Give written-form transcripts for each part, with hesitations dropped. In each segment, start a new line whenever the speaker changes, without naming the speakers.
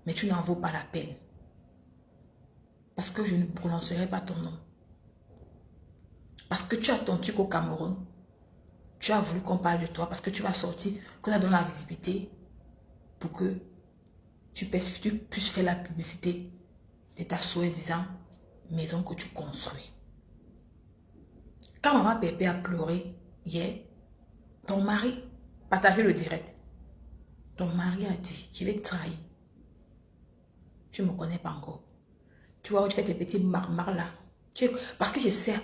Mais tu n'en vaux pas la peine. Parce que je ne prononcerai pas ton nom. Parce que tu as ton truc au Cameroun. Tu as voulu qu'on parle de toi parce que tu vas sortir, que ça donne la visibilité pour que tu puisses faire la publicité de ta soi-disant maison que tu construis. Quand maman Pépé a pleuré hier, ton mari, partagez le direct. Ton mari a dit, je l'ai trahi. Tu ne me connais pas encore. Tu vois où tu fais tes petits marmars là. Parce que je sais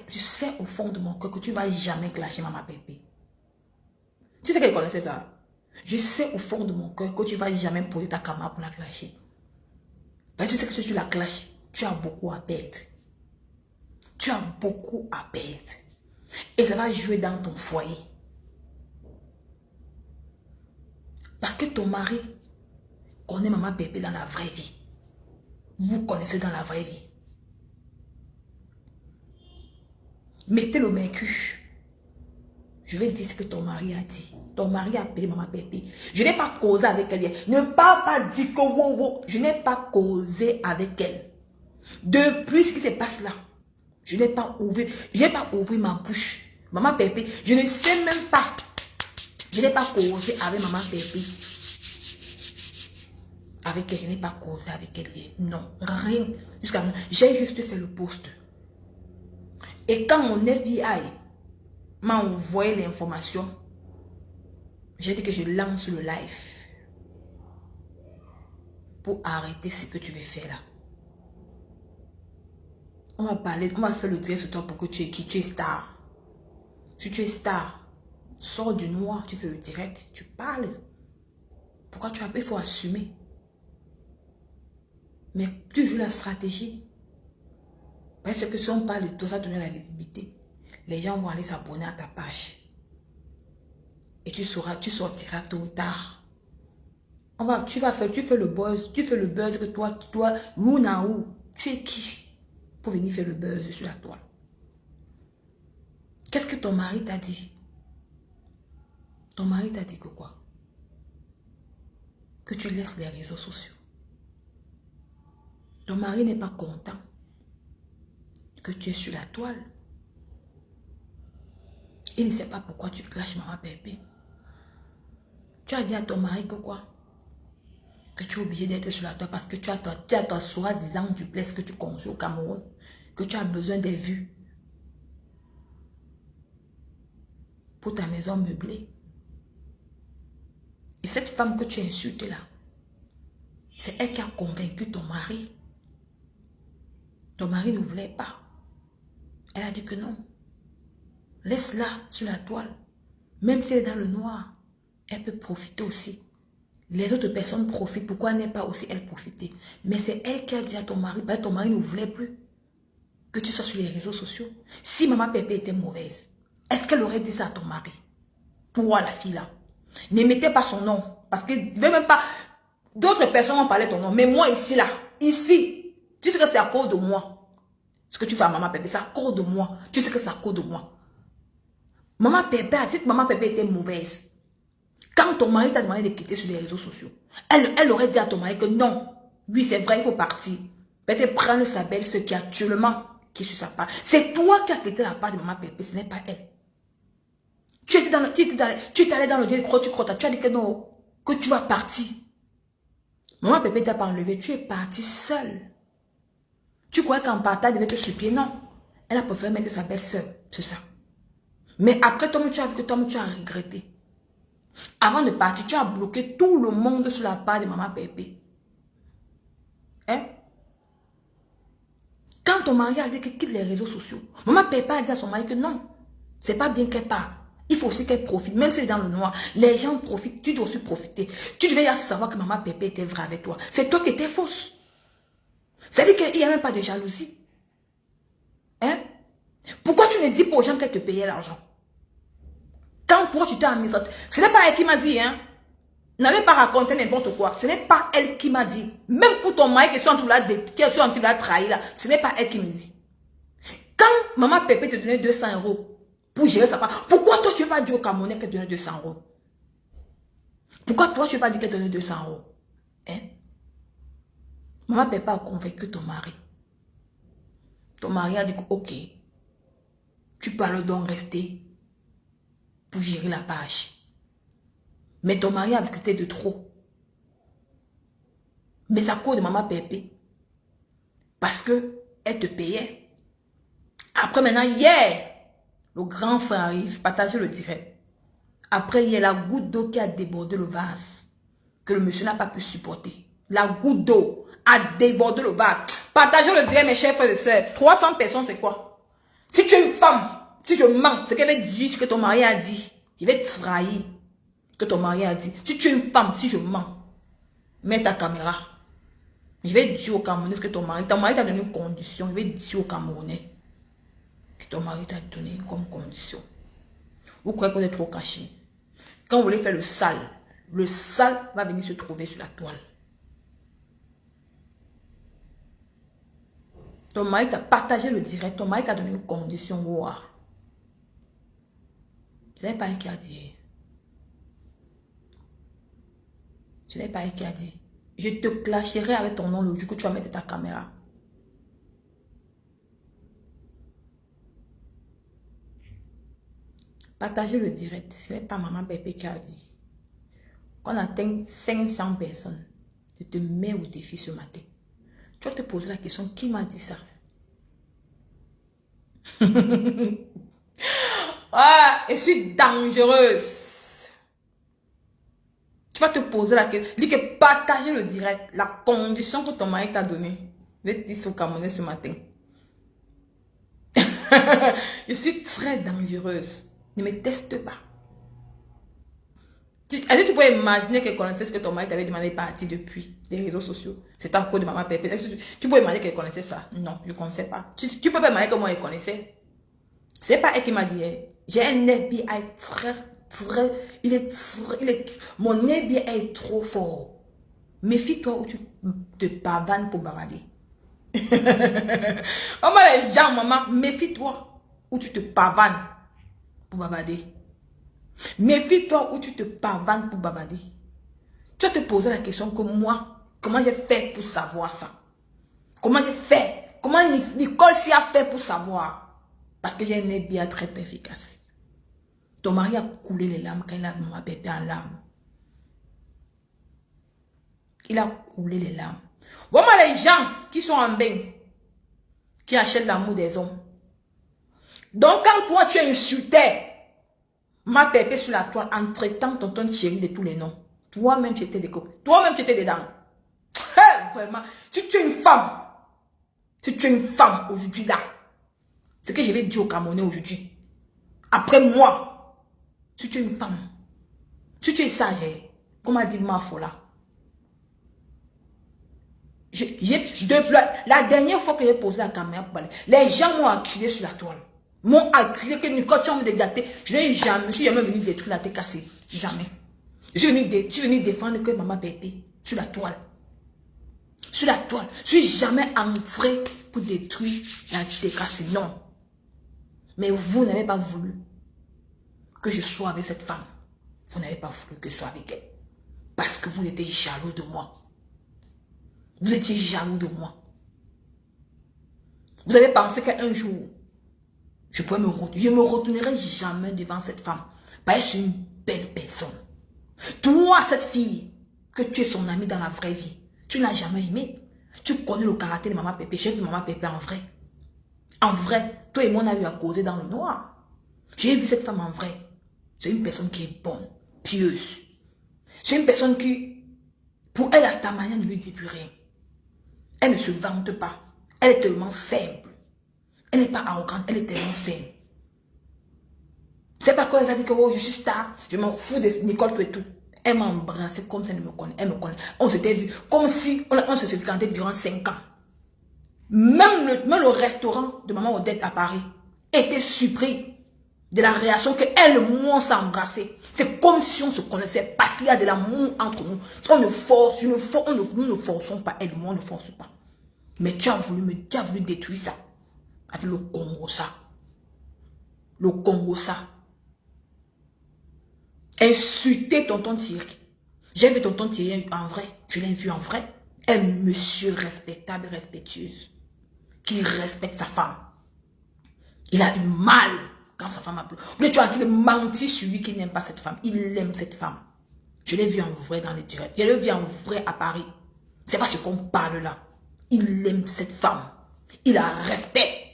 au fond de mon cœur que tu ne vas jamais clasher maman Pépé. Tu sais qu'elle connaissait ça. Je sais au fond de mon cœur que tu ne vas jamais poser ta caméra pour la clasher. Parce que tu sais que si tu la clashes, tu as beaucoup à perdre. Tu as beaucoup à perdre. Et ça va jouer dans ton foyer. Parce que ton mari connaît maman Pépé dans la vraie vie. Vous connaissez dans la vraie vie. Mettez le mercure. Je vais dire ce que ton mari a dit. Ton mari a appelé maman Pépé. Je n'ai pas causé avec elle. Ne parle pas dire que wow. Je n'ai pas causé avec elle. Depuis ce qui se passe là, je n'ai pas ouvert ma bouche. Maman Pépé, je ne sais même pas. Je n'ai pas causé avec maman Pépé. Avec elle, je n'ai pas causé avec elle. Non, rien. Jusqu'à maintenant, j'ai juste fait le post. Et quand mon FBI m'a envoyé l'information, j'ai dit que je lance le live pour arrêter ce que tu veux faire là. On va parler, on va faire le direct sur toi pour que tu es qui? Tu es star. Si tu es star, sors du noir, tu fais le direct, tu parles. Pourquoi tu as peur? Il faut assumer. Mais tu joues la stratégie. Parce que si on parle de toi, ça donne la visibilité. Les gens vont aller s'abonner à ta page. Et tu sortiras tôt ou tard. Tu fais le buzz que toi, Mouna, tu es qui pour venir faire le buzz sur la toile? Qu'est-ce que ton mari t'a dit? Ton mari t'a dit que quoi? Que tu laisses les réseaux sociaux. Ton mari n'est pas content que tu es sur la toile. Il ne sait pas pourquoi tu clashes maman Pépé. Tu as dit à ton mari que quoi? Que tu es obligé d'être sur la toile parce que tu as ta soi-disant duplex que tu construis au Cameroun. Que tu as besoin des vues. Pour ta maison meublée. Et cette femme que tu insultes là, c'est elle qui a convaincu ton mari. Ton mari ne voulait pas. Elle a dit que non. Laisse-la sur la toile. Même si elle est dans le noir, elle peut profiter aussi. Les autres personnes profitent. Pourquoi n'est pas aussi elle profiter? Mais c'est elle qui a dit à ton mari, ton mari ne voulait plus que tu sois sur les réseaux sociaux. Si maman Pépé était mauvaise, est-ce qu'elle aurait dit ça à ton mari? Pourquoi la fille là? Ne mettez pas son nom. Parce que ne veut même pas. D'autres personnes ont parlé de ton nom. Mais moi ici là, ici, tu sais que c'est à cause de moi. Ce que tu fais à maman Pépé, c'est à cause de moi. Tu sais que c'est à cause de moi. Maman Pépé a dit que maman Pépé était mauvaise. Quand ton mari t'a demandé de quitter sur les réseaux sociaux, elle aurait dit à ton mari que non. Oui, c'est vrai, il faut partir. Peut-être prendre sa belle-sœur qui actuellement qui est sur sa part. C'est toi qui as quitté la part de maman Pépé, ce n'est pas elle. Tu es allé dans le Dieu, tu as dit que non, que tu vas partir. Maman Pépé t'a pas enlevé, tu es parti seule. Tu croyais qu'en partant, elle devait te supplier, non. Elle a préféré mettre sa belle-sœur, c'est ça. Mais après, toi, tu as vu que toi, tu as regretté. Avant de partir, tu as bloqué tout le monde sur la part de maman Pépé. Hein? Quand ton mari a dit qu'il quitte les réseaux sociaux, maman Pépé a dit à son mari que non, c'est pas bien qu'elle part. Il faut aussi qu'elle profite, même si elle est dans le noir. Les gens profitent, tu dois aussi profiter. Tu devais savoir que maman Pépé était vraie avec toi. C'est toi qui étais fausse. C'est-à-dire qu'il n'y a même pas de jalousie. Hein? Pourquoi tu ne dis pas aux gens qu'elle te payait l'argent? Quand toi tu t'es amis, ce n'est pas elle qui m'a dit, hein? N'allez pas raconter n'importe quoi. Ce n'est pas elle qui m'a dit. Même pour ton mari qui est en train de la trahir là, ce n'est pas elle qui me dit. Quand maman Pépé te donnait 200 € pour gérer sa part, pourquoi toi tu ne vas pas dire au Camerounais qu'elle te donnait 200 €? Pourquoi toi tu ne vas pas dire qu'elle te donnait 200 €? Hein? Maman Pépé a convaincu ton mari. Ton mari a dit, ok, tu peux alors donc rester pour gérer la page. Mais ton mari a vu que t'es de trop. Mais c'est à cause de maman Pépé. Parce que elle te payait. Après maintenant, hier, le grand frère arrive, partager le direct. Après, il y a la goutte d'eau qui a débordé le vase. Que le monsieur n'a pas pu supporter. La goutte d'eau a débordé le vase. Partagez le direct, mes chers frères et sœurs. 300 personnes, c'est quoi? Si tu es une femme, si je mens, c'est qu'elle va dire ce que ton mari a dit. Je vais trahir ce que ton mari a dit. Si tu es une femme, si je mens, mets ta caméra. Je vais dire au Camerounais que ton mari t'a donné une condition. Je vais dire au Camerounais que ton mari t'a donné comme condition. Vous croyez que vous êtes trop caché? Quand vous voulez faire le sale va venir se trouver sur la toile. Ton mari t'a partagé le direct, ton mari t'a donné une condition. Wow. Ce n'est pas elle qui a dit. Ce n'est pas elle qui a dit. Je te clasherai avec ton nom le jour que tu vas mettre ta caméra. Partagez le direct. Ce n'est pas maman Pépé qui a dit. Quand on atteint 500 personnes, je te mets au défi ce matin. Tu vas te poser la question, qui m'a dit ça? Ah, je suis dangereuse. Tu vas te poser la question. Dis que partager le direct, la condition que ton mari t'a donnée. Je vais te dire au Camerounais ce matin. Je suis très dangereuse. Ne me teste pas. Est-ce que tu peux imaginer qu'elle connaissait ce que ton mari t'avait demandé de partir depuis les réseaux sociaux? C'est à cause de maman Pépé. Tu peux imaginer qu'elle connaissait ça? Non, je ne connaissais pas. Tu peux pas imaginer que moi elle connaissait. C'est pas elle qui m'a dit. J'ai un FBI très, mon FBI est trop fort. Méfie-toi où tu te pavanes pour bavader. Maman, les gens, maman, méfie-toi où tu te pavanes pour bavader. Méfie-toi où tu te pavanes pour bavader. Tu vas te poser la question que moi, comment j'ai fait pour savoir ça? Comment j'ai fait? Comment Nicole s'y a fait pour savoir? Parce que j'ai un FBI très efficace. Ton mari a coulé les larmes quand il a vu maman Pépé en larmes. Il a coulé les larmes. Voilà les gens qui sont en bain, qui achètent l'amour des hommes. Donc quand toi tu es insulté, ma Pépé sur la toile en traitant tonton chéri de tous les noms. Toi-même tu étais des copains. Toi-même tu étais dedans. Vraiment. Si tu es une femme, aujourd'hui là, ce que je vais dire au Camerounais aujourd'hui. Après moi, si tu es une femme, si tu es sage, comme a dit Mafola. La dernière fois que j'ai posé la caméra, les gens m'ont acculé sur la toile. M'ont acculé que quand tu as envie de gâter, je n'ai jamais, je suis jamais venu détruire la tête cassée. Jamais. Je suis venu défendre que maman Pépé sur la toile. Sur la toile. Je suis jamais entré pour détruire la tête cassée. Non. Mais vous n'avez pas voulu que je sois avec cette femme. Vous n'avez pas voulu que je sois avec elle. Parce que vous étiez jaloux de moi. Vous étiez jaloux de moi. Vous avez pensé qu'un jour, je me retournerai jamais devant cette femme. Parce que c'est une belle personne. Toi, cette fille, que tu es son amie dans la vraie vie, tu ne l'as jamais aimée. Tu connais le caractère de maman Pépé. J'ai vu maman Pépé en vrai. En vrai, toi et moi, on a eu à causer dans le noir. J'ai vu cette femme en vrai. C'est une personne qui est bonne, pieuse. C'est une personne qui, pour elle, à sa manière, ne lui dit plus rien. Elle ne se vante pas. Elle est tellement simple. Elle n'est pas arrogante, elle est tellement simple. C'est pas quand elle a dit que oh, je suis star, je m'en fous de Nicole et tout. Elle m'a embrassé comme ça, elle me connaît. Elle me connaît. On s'était vu comme si on se fréquentait durant 5 ans. Même le restaurant de Maman Odette à Paris était surpris de la réaction qu'elle et moi on s'est embrassé. C'est comme si on se connaissait parce qu'il y a de l'amour entre nous. On ne force, nous ne forçons pas, elle et moi on ne force pas. Mais tu as voulu détruire ça. Avec le Congo ça. Le Congo ça. Insulter tonton Thierry. J'ai vu tonton Thierry en vrai. Je l'ai vu en vrai. Un monsieur respectable, respectueux, qui respecte sa femme. Il a eu mal quand sa femme a pleuré. Tu as dit de mentir sur lui qui n'aime pas cette femme. Il aime cette femme. Je l'ai vu en vrai dans les directs. Je l'ai vu en vrai à Paris. C'est pas ce qu'on parle là. Il aime cette femme. Il a respect.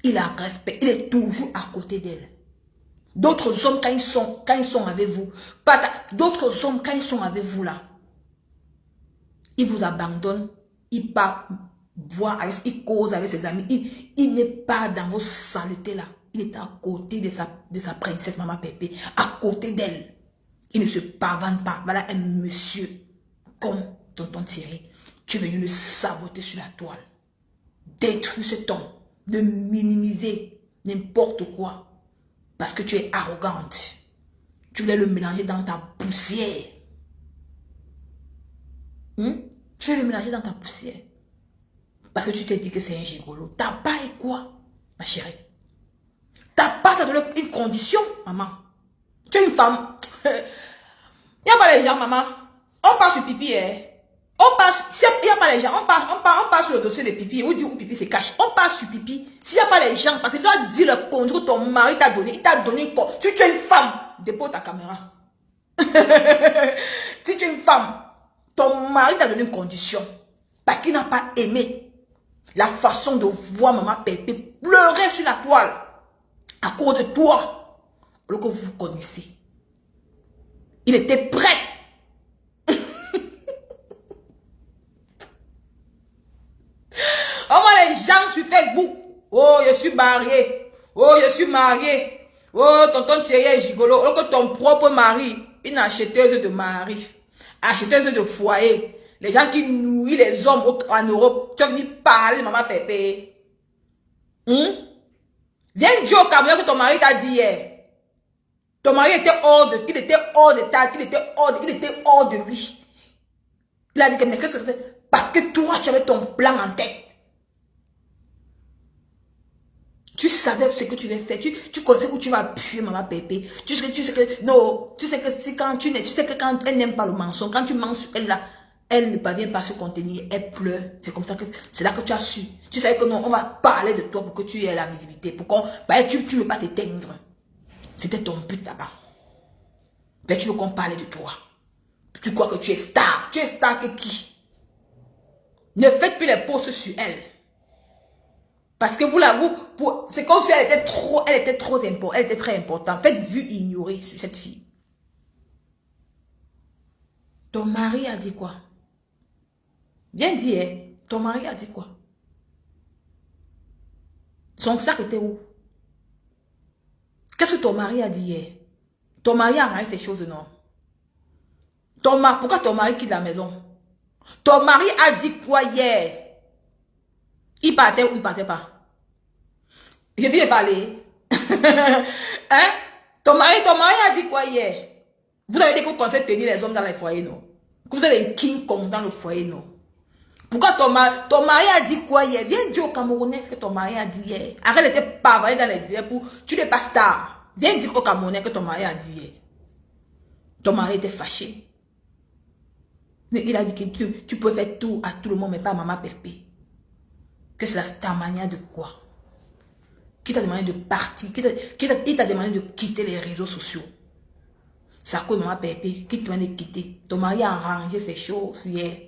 Il a respect. Il est toujours à côté d'elle. D'autres hommes, quand ils sont avec vous, d'autres hommes, quand ils sont avec vous là, ils vous abandonnent, ils partent boire, ils causent avec ses amis. Il n'est pas dans vos saletés là. Il est à côté de sa princesse maman Pépé, à côté d'elle. Il ne se pavane pas. Voilà un monsieur comme tonton Thierry. Tu es venu le saboter sur la toile. Détruire cet homme. De minimiser n'importe quoi. Parce que tu es arrogante. Tu voulais le mélanger dans ta poussière. Tu veux le mélanger dans ta poussière. Parce que tu t'es dit que c'est un gigolo. Ta part est quoi, ma chérie? Ta part t'a donné une condition, maman. Tu es une femme. Il n'y a pas les gens, maman. On part sur pipi, hein. On passe, s'il n'y a pas les gens, on passe sur le dossier de pipi. On dit où pipi se cache. On passe sur pipi. S'il n'y a pas les gens, parce que tu dois dire le conduit que ton mari t'a donné. Il t'a donné une quoi. Si tu es une femme, dépose ta caméra. Si tu es une femme, ton mari t'a donné une condition. Parce qu'il n'a pas aimé la façon de voir maman Pépé pleurer sur la toile. À cause de toi. Alors que vous connaissez. Il était prêt. Oh, moi, les gens sur Facebook. Oh, je suis marié. Oh, je suis marié. Oh, tonton Thierry est gigolo. Oh, que ton propre mari, une acheteuse de mari, acheteuse de foyer. Les gens qui nourrissent les hommes en Europe. Tu as venu parler de maman Pépé. Viens dire au Cameroun que ton mari t'a dit hier. Ton mari était hors de, il était hors de ta, il était hors de lui. Il a dit que mais qu'est-ce que c'est? Parce que toi, tu avais ton plan en tête. Tu savais ce que tu vas faire. Tu connais où tu vas appuyer maman Pépé. Tu sais que si quand tu sais que quand elle n'aime pas le mensonge, quand tu mens sur elle là, elle ne parvient pas à se contenir, elle pleure. C'est comme ça que, c'est là que tu as su. Tu savais que non, on va parler de toi pour que tu aies la visibilité. Pour qu'on, tu ne veux pas t'éteindre. C'était ton but là-bas. Mais tu veux qu'on parle de toi. Tu crois que tu es star. Tu es star que qui? Ne faites plus les posts sur elle. Parce que c'est comme si elle était trop importante. Elle était très importante. Faites vue ignorée sur cette fille. Ton mari a dit quoi? Viens dire, hein? Ton mari a dit quoi? Son sac était où? Qu'est-ce que ton mari a dit hier? Ton mari a arrangé ces choses, non? Pourquoi ton mari quitte la maison? Ton mari a dit quoi hier? Il partait ou il partait pas? Je viens de parler. Hein? Ton mari a dit quoi hier? Vous avez dit que vous pensez tenir les hommes dans les foyers, non? Que vous êtes un king Kong dans le foyer, non? Pourquoi ton mari a dit quoi hier? Viens dire au Camerounais ce que ton mari a dit hier. Arrête de te pavaler dans les directs pour... Tu n'es pas star. Viens dire au Camerounais que ton mari a dit hier. Ton mari était fâché. Il a dit que tu peux faire tout à tout le monde, mais pas à maman Pépé. Que c'est ta manière de quoi? Qui t'a demandé de partir? Il t'a demandé de quitter les réseaux sociaux. C'est à cause de maman Pépé qui te demande de quitter. Ton mari a arrangé ces choses hier.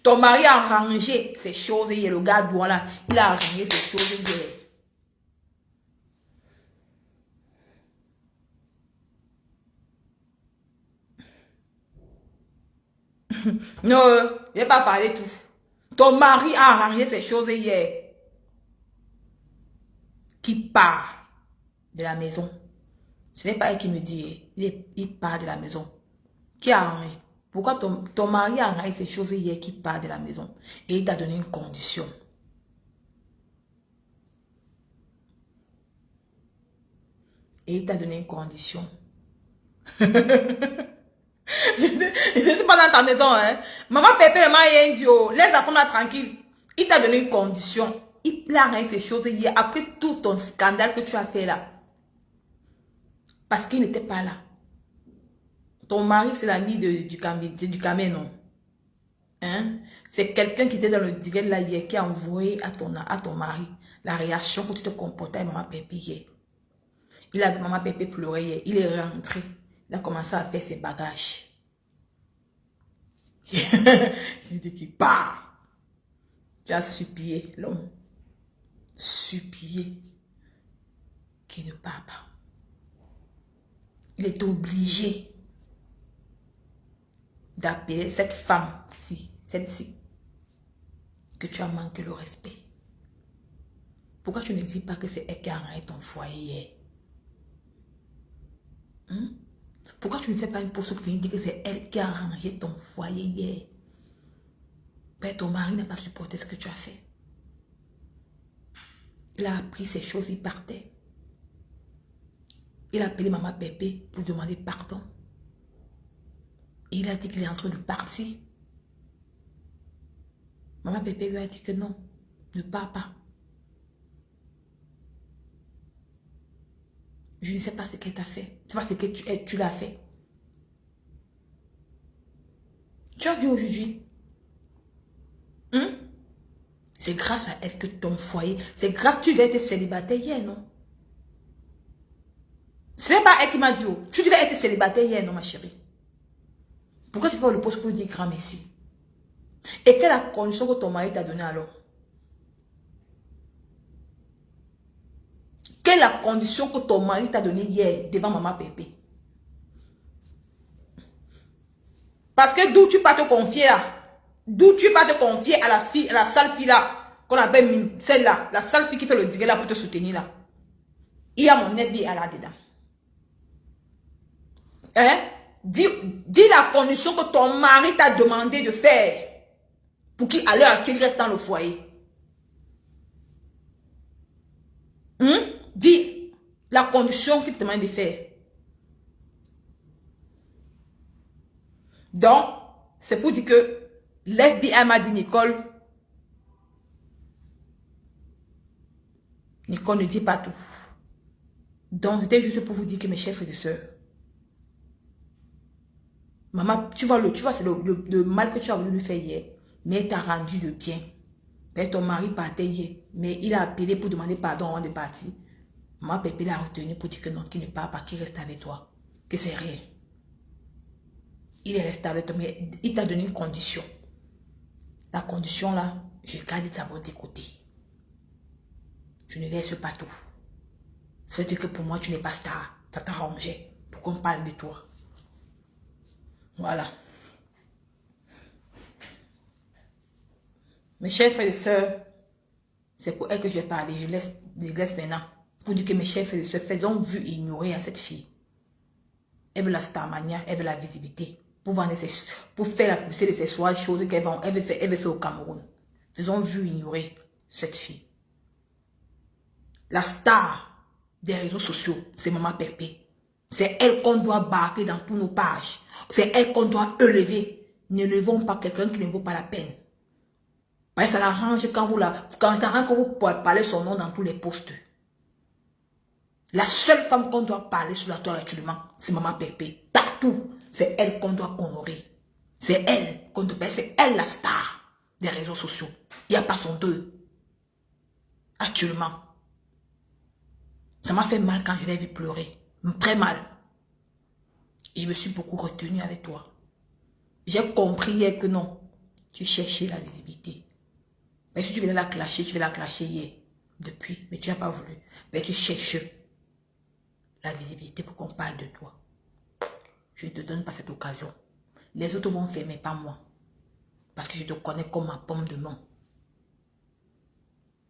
Ton mari a arrangé ces choses hier. Le gars là, il a arrangé ces choses hier. Non, je n'ai pas parlé tout. Ton mari a arrangé ces choses hier. Qui part de la maison. Ce n'est pas elle qui me dit, il part de la maison. Qui a arrangé? Pourquoi ton mari a arrangé ces choses hier qui part de la maison? Et il t'a donné une condition. Et il t'a donné une condition. Je ne suis pas dans ta maison, hein. Maman Pépé ne m'a rien dit. Laisse la femme là tranquille. Il t'a donné une condition. Il a arrangé ces choses hier après tout ton scandale que tu as fait là. Parce qu'il n'était pas là. Ton mari, c'est l'ami du Cameroun, non? Hein? C'est quelqu'un qui était dans le direct là hier, qui a envoyé à ton mari la réaction que tu te comportais avec maman Pépé hier. Il a vu maman Pépé pleurer hier. Il est rentré. Il a commencé à faire ses bagages. Il dit qu'il part. Tu as supplié l'homme. Supplié qu'il ne part pas. Il est obligé d'appeler cette femme-ci, celle-ci, que tu as manqué le respect. Pourquoi tu ne dis pas que c'est elle qui a arrangé ton foyer hier? Pourquoi tu ne fais pas une pause clinique et dis que c'est elle qui a arrangé ton foyer hier? Ben, ton mari n'a pas supporté ce que tu as fait. Il a appris ces choses, il partait. Il a appelé maman Pépé pour demander pardon. Et il a dit qu'il est en train de partir. Maman Pépé lui a dit que non, ne pars pas. Je ne sais pas ce qu'elle t'a fait. Tu sais pas ce que tu l'as fait. Tu as vu aujourd'hui? C'est grâce à elle que ton foyer... C'est grâce que tu devais être célibataire hier, non? Ce n'est pas elle qui m'a dit, oh, tu devais être célibataire hier, non, ma chérie? Pourquoi tu fais le poste pour lui dire grand merci? Et quelle est la condition que ton mari t'a donnée alors? Quelle est la condition que ton mari t'a donnée hier devant maman Pépé? Parce que d'où tu vas te confier là? D'où tu vas te confier à la fille, à la sale fille là, qu'on appelle celle-là, la sale fille qui fait le direct là pour te soutenir là. Il y a mon FBI là-dedans. Hein? Dis la condition que ton mari t'a demandé de faire pour qu'il allait acheter le reste dans le foyer. Dis la condition qu'il te demande de faire. Donc, c'est pour dire que l'FBI m'a dit, Nicole, ne dit pas tout. Donc, c'était juste pour vous dire que mes chers frères et sœurs, maman, tu vois le mal que tu as voulu lui faire hier, mais elle t'a rendu de bien. Ben, ton mari partait hier, mais il a appelé pour demander pardon avant de partir. Maman Pépé l'a retenu pour dire que non, qu'il ne part pas, qu'il reste avec toi, que c'est rien. Il est resté avec toi, mais il t'a donné une condition. La condition là, je garde ta bonne côté. Je ne laisse pas tout. Ça veut dire que pour moi, tu n'es pas star. Ça t'a arrangé pour qu'on parle de toi. Voilà. Mes chers frères et sœurs, c'est pour elle que je vais parler. Je laisse maintenant. Pour dire que mes chers frères et sœurs, faisons vue et ignorer à cette fille. Elle veut la starmania, elle veut la visibilité. Pour faire la poussée de ces soins, choses qu'elle veut faire au Cameroun. Faisons vue et ignorer cette fille. La star des réseaux sociaux, c'est maman Pépé. C'est elle qu'on doit barquer dans tous nos pages. C'est elle qu'on doit élever. Ne levons pas quelqu'un qui ne vaut pas la peine. Ouais, ça l'arrange quand vous parlez son nom dans tous les posts. La seule femme qu'on doit parler sur la toile actuellement, c'est maman Pépé. Partout, c'est elle qu'on doit honorer. C'est elle qu'on doit... C'est elle la star des réseaux sociaux. Il n'y a pas son deux. Actuellement. Ça m'a fait mal quand je l'ai vu pleurer. Très mal. Et je me suis beaucoup retenue avec toi. J'ai compris hier que non. Tu cherchais la visibilité. Mais si tu voulais la clasher, tu veux la clasher hier. Depuis. Mais tu n'as pas voulu. Mais tu cherches la visibilité pour qu'on parle de toi. Je ne te donne pas cette occasion. Les autres vont faire, mais pas moi. Parce que je te connais comme ma pomme de main.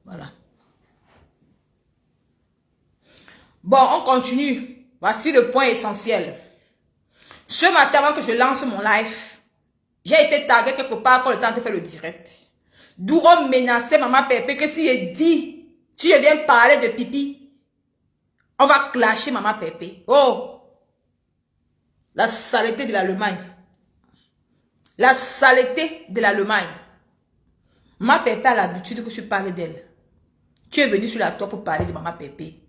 Voilà. Bon, on continue. Voici le point essentiel. Ce matin, avant que je lance mon live, j'ai été tagué quelque part quand le temps de faire le direct. D'où on menaçait maman Pépé que si je dis, si je viens parler de pipi, on va clasher maman Pépé. Oh! La saleté de l'Allemagne. La saleté de l'Allemagne. Maman Pépé a l'habitude que je parle d'elle. Tu es venu sur la toile pour parler de maman Pépé.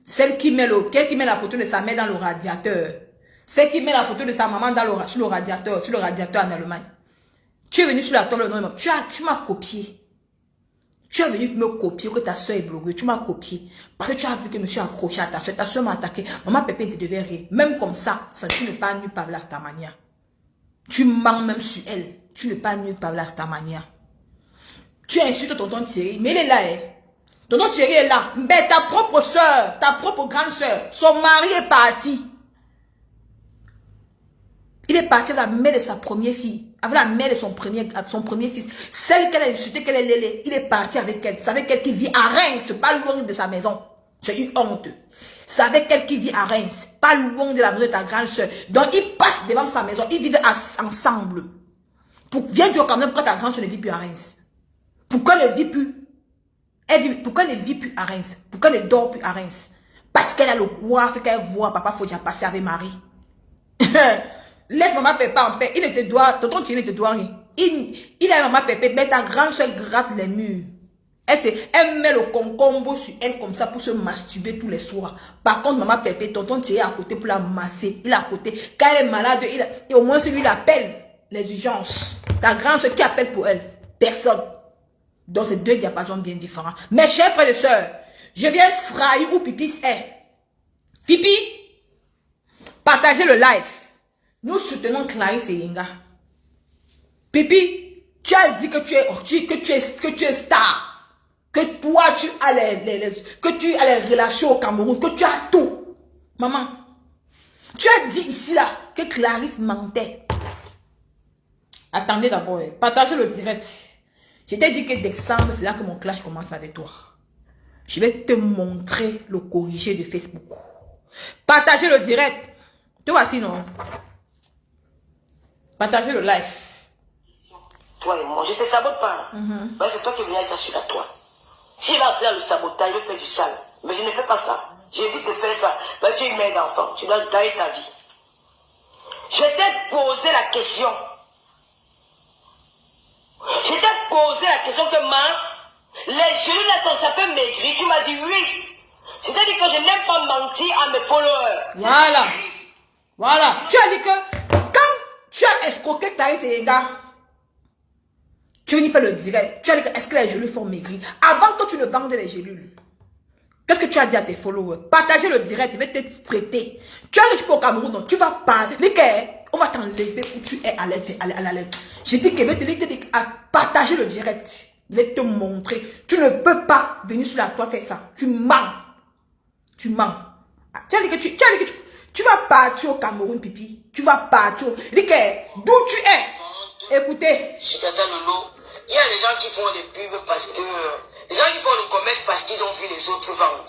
Celle qui met la photo de sa mère dans le radiateur. C'est qui met la photo de sa maman sur le radiateur en Allemagne. Tu es venu sur la table, tu m'as copié. Tu es venu me copier que ta soeur est blogueuse. Tu m'as copié. Parce que tu as vu que je me suis accroché à ta soeur. Ta soeur m'a attaqué. Maman Pépé te devait rire. Même comme ça, tu n'es pas nu par la Stamania. Tu mens même sur elle. Tu n'es pas nu par la Stamania. Tu insultes tonton Thierry. Mais il est là, hein. Tonton Thierry est là. Mais ta propre soeur, ta propre grande soeur, son mari est parti. Il est parti avec la mère de sa première fille. Avec la mère de son premier fils. Celle qu'elle a insultée, qu'elle est lélé. Il est parti avec elle. C'est avec elle qui vit à Reims, pas loin de sa maison. C'est une honte. C'est avec elle qui vit à Reims, pas loin de la maison de ta grande soeur. Donc il passe devant sa maison. Ils vivent ensemble. Viens dire quand même pourquoi ta grande soeur ne vit plus à Reims. Pourquoi elle ne vit plus? Pourquoi elle ne vit plus à Reims? Pourquoi elle ne dort plus à Reims? Parce qu'elle a le courage qu'elle voit papa Fodia passer avec Marie. Laisse maman Pépé en paix. Il ne te doit, tonton Thierry ne te doit rien. Il a maman Pépé, mais ta grande soeur gratte les murs. Elle met le concombre sur elle comme ça pour se masturber tous les soirs. Par contre, maman Pépé, tonton Thierry est à côté pour la masser. Il est à côté. Quand elle est malade, et au moins celui il appelle les urgences. Ta grande soeur qui appelle pour elle? Personne. Donc c'est deux diapasons bien différents. Mes chers frères et sœurs, je viens trahir où Pipi est. Pipi, partagez le live. Nous soutenons Clarisse et Yenga. Pipi, tu as dit que tu es star. Que toi, tu as les relations au Cameroun. Que tu as tout. Maman, tu as dit ici là que Clarisse mentait. Attendez d'abord. Partagez le direct. Je t'ai dit que décembre, c'est là que mon clash commence avec toi. Je vais te montrer le corrigé de Facebook. Partagez le direct. Tu vois sinon. Partagez le live.
Toi et moi, je te sabote pas. C'est toi qui es venu s'assurer à toi. S'il va appeler le sabotage, il veut faire du sale. Mais je ne fais pas ça. J'évite de faire ça. Parce que tu es une mère d'enfant. Tu dois gagner ta vie. Je t'ai posé la question. Je t'ai posé la question que les genoux là sont ça fait maigrir. Tu m'as dit oui. Je t'ai dit que je n'aime pas mentir à mes followers.
Voilà. Voilà. Tu as dit que quand tu as escroqué Clarisse et Yenga, tu es venu faire le direct. Tu as dit que est-ce que les gélules font maigrir? Avant que tu ne vendes les gélules, qu'est-ce que tu as dit à tes followers? Partagez le direct, je vais te traiter. Tu as dit que tu peux au Cameroun, non? Tu vas parler. On va t'enlever où tu es à l'aide. J'ai dit que je vais te dire à partager le direct. Je vais te montrer. Tu ne peux pas venir sur la toile faire ça. Tu mens. Tu mens. Tu as dit que tu vas partir au Cameroun, Pipi. Tu vas partir. Dis que d'où tu es. Écoutez.
Je t'attends Lolo. Il y a des gens qui font des pubs parce que... les gens qui font le commerce parce qu'ils ont vu les autres vendre.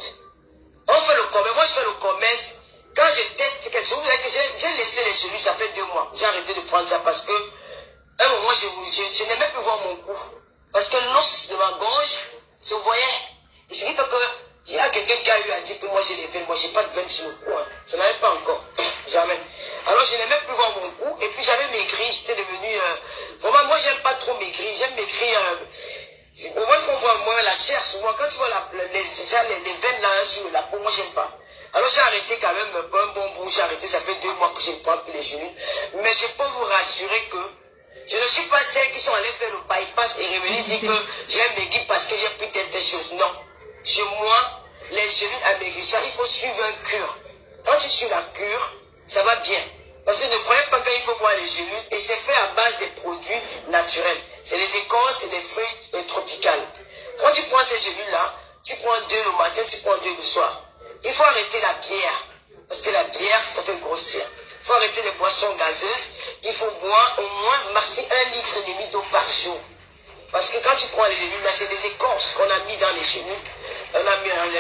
On fait le commerce. Moi, je fais le commerce. Quand je teste quelque chose, j'ai laissé les cellules, ça fait 2 mois. J'ai arrêté de prendre ça parce que, à un moment, je n'aimais plus voir mon cou. Parce que l'os de ma gorge se voyait. Et c'est que, il y a quelqu'un qui a eu à dire que moi j'ai les veines. Moi, j'ai pas de veines sur le cou. Hein. Je n'avais pas encore. Jamais. Alors, je n'aimais plus voir mon cou. Et puis, j'avais maigri. J'étais devenu, vraiment, moi, j'aime pas trop maigrir. J'aime maigrir, au moins qu'on voit moins la chair. Souvent, quand tu vois les veines là sur la peau, moi, j'aime pas. Alors j'ai arrêté quand même un bon bout, j'ai arrêté, ça fait 2 mois que je ne prends plus les genoux. Mais je peux vous rassurer que je ne suis pas celle qui sont allées faire le bypass et revenir dire que j'ai maigri parce que j'ai pris telle chose. Non. Chez moi, les genoux amaigrissants, il faut suivre un cure. Quand tu suis la cure, ça va bien. Parce que ne croyez pas qu'il faut voir les genoux et c'est fait à base des produits naturels. C'est les écorces et des fruits tropicales. Quand tu prends ces genoux-là, tu prends 2 le matin, tu prends 2 le soir. Il faut arrêter la bière, parce que la bière, ça fait grossir. Il faut arrêter les boissons gazeuses. Il faut boire au moins, merci, 1,5 litre d'eau par jour. Parce que quand tu prends les gélules, là, c'est des écorces qu'on a mis dans les gélules. On a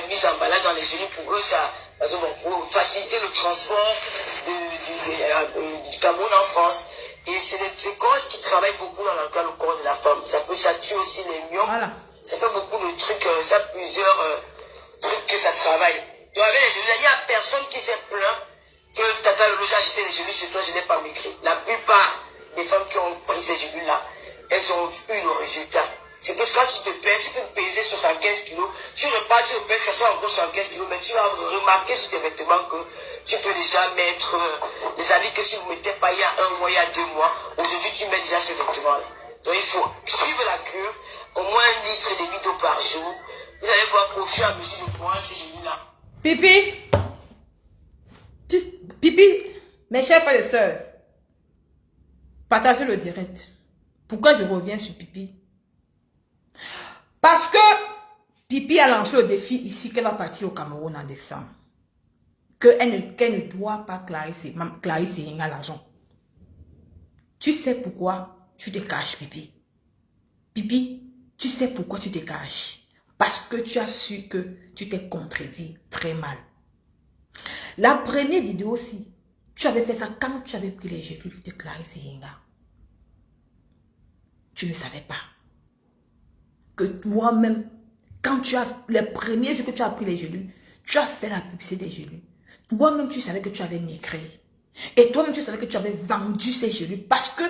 mis en balade dans les gélules pour eux, pour faciliter le transport du Cameroun en France. Et c'est des écorces qui travaillent beaucoup dans le corps de la femme. Ça tue aussi les myopes. Voilà. Ça fait beaucoup de trucs, ça plusieurs trucs que ça travaille. Tu avais les genoux, il n'y a personne qui s'est plaint que Tata Lolo, j'ai acheté les genoux chez toi, je n'ai pas maigri. La plupart des femmes qui ont pris ces genoux-là, elles ont eu le résultat. C'est que quand tu te pèses, tu peux peser 75 kilos, tu repars, tu repères que ça soit encore 75 kilos, mais tu vas remarquer sur tes vêtements que tu peux déjà mettre les habits que tu ne mettais pas il y a 1 mois, il y a 2 mois. Aujourd'hui, tu mets déjà ces vêtements-là. Donc, il faut suivre la cure, au moins 1 litre et demi d'eau par jour. Vous allez voir qu'au fur et à mesure de prendre ces genoux-là.
Pipi, Pipi, mes chers frères et sœurs, partagez le direct. Pourquoi je reviens sur Pipi? Parce que Pipi a lancé le défi ici qu'elle va partir au Cameroun en décembre. Qu'elle ne doit pas clarifier l'argent. Tu sais pourquoi tu te caches, Pipi? Pipi, tu sais pourquoi tu te caches? Parce que tu as su que tu t'es contredit très mal. La première vidéo aussi, tu avais fait ça quand tu avais pris les gelées de Clarisse Yenga. Tu ne savais pas que toi-même, quand tu as, les premiers jours que tu as pris les gelées, tu as fait la publicité des gelées. Toi-même, tu savais que tu avais maigri. Et toi-même, tu savais que tu avais vendu ces gelées parce que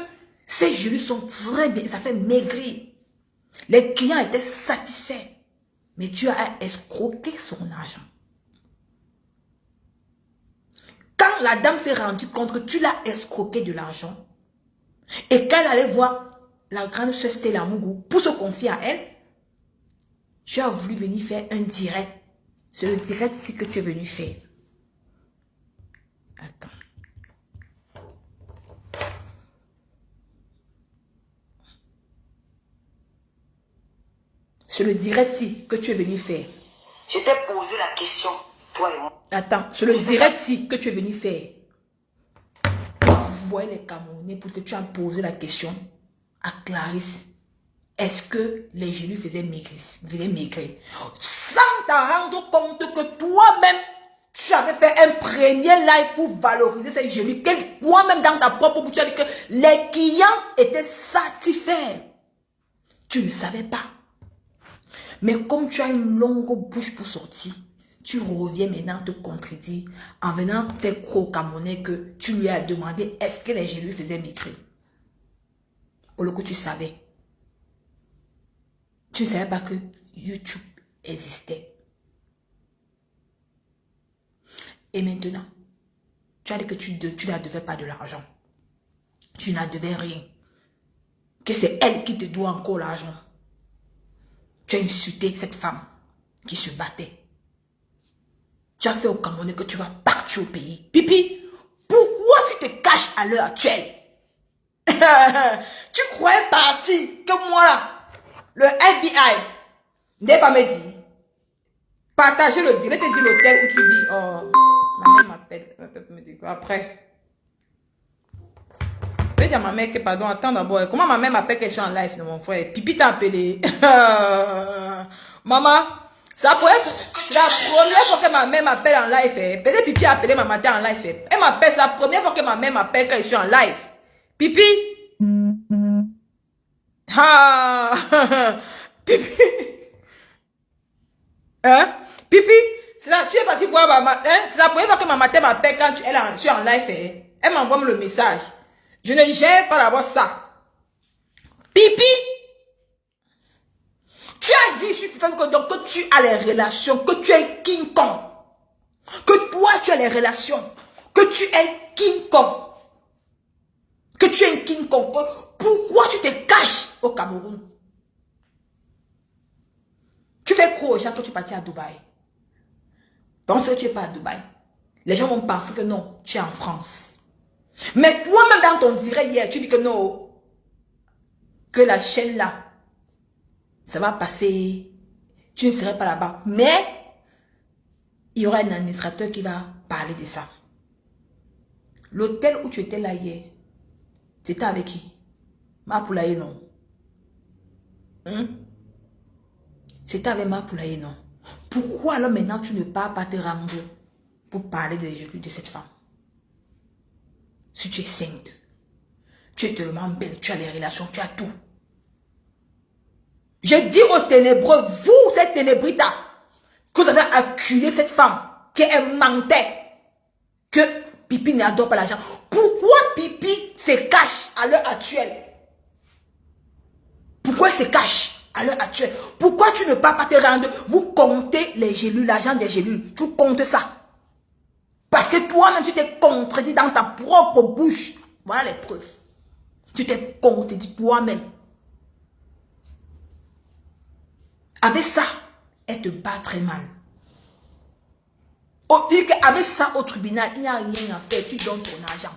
ces gelées sont très bien, ça fait maigrir. Les clients étaient satisfaits. Mais tu as escroqué son argent. Quand la dame s'est rendue compte que tu l'as escroqué de l'argent et qu'elle allait voir la grande sœur Stella Mougou pour se confier à elle, tu as voulu venir faire un direct. C'est le direct-ci que tu es venu faire. Attends. C'est le direct-ci que tu es venu faire.
Je t'ai posé la question, toi et moi.
Attends, c'est le direct-ci que tu es venu faire. Vous voyez les Camerounais pour que tu as posé la question à Clarisse. Est-ce que les genoux faisaient maigrir? Sans te rendre compte que toi-même, tu avais fait un premier live pour valoriser ces genoux. Toi-même dans ta propre bouche, tu as dit que les clients étaient satisfaits. Tu ne savais pas. Mais comme tu as une longue bouche pour sortir, tu reviens maintenant te contredire en venant faire croire au Camerounais que tu lui as demandé est-ce que les genoux faisaient maigrir. Au lieu que tu savais. Tu ne savais pas que YouTube existait. Et maintenant, tu as dit que tu ne devais pas de l'argent. Tu n'en devais rien. Que c'est elle qui te doit encore l'argent. Tu as insulté cette femme qui se battait. Tu as fait au Cameroun que tu vas partir au pays. Pipi, pourquoi tu te caches à l'heure actuelle? Tu croyais partir que moi là, le FBI, n'est pas me dit. Partagez le direct, je vais te dire l'hôtel où tu vis. Oh, ma mère m'appelle. Me dit quoi après? Je vais dire à ma mère que, pardon, attends d'abord. Comment ma mère m'appelle que je suis en live de mon frère? Pipi t'a appelé. Maman, c'est la première fois que ma mère m'appelle en live. Peut-être Pipi a appelé ma matin en live. Elle m'appelle, c'est la première fois que ma mère m'appelle quand je suis en live. Pipi. Ah, Pipi. Hein? Pipi, tu es parti voir maman. Hein? C'est la première fois que ma matin m'appelle quand je suis en live. Elle m'envoie le message. Je ne gère pas d'avoir ça. Pipi, tu as dit sur Facebook que tu as les relations, que tu es King Kong. Que toi tu as les relations. Que tu es King Kong. Que tu es un King Kong. Pourquoi tu te caches au Cameroun? Tu fais croire aux gens que tu es parti à Dubaï. Pense que tu n'es pas à Dubaï. Les gens vont penser que non, tu es en France. Mais toi-même dans ton direct hier, tu dis que non, que la chaîne là, ça va passer, tu ne serais pas là-bas. Mais, il y aura un administrateur qui va parler de ça. L'hôtel où tu étais là hier, c'était avec qui? Mapoulaye, non. C'était avec Mapoulaye, non. Pourquoi alors maintenant tu ne pars pas te rendre pour parler des jeux de cette femme? Si tu es sainte, tu es tellement belle, tu as les relations, tu as tout. Je dis aux ténébreux, vous, cette ténébrita, que vous avez accusé cette femme, qu'elle mentait, que Pipi n'adore pas l'argent. Pourquoi Pipi se cache à l'heure actuelle? Pourquoi il se cache à l'heure actuelle? Pourquoi tu ne pars pas te rendre? Vous comptez les gélules, l'argent des gélules, tu comptes ça. Parce que toi-même, tu t'es contredit dans ta propre bouche. Voilà les preuves. Tu t'es contredit toi-même. Avec ça, elle te bat très mal. Avec ça, au tribunal, il n'y a rien à faire. Tu donnes ton argent.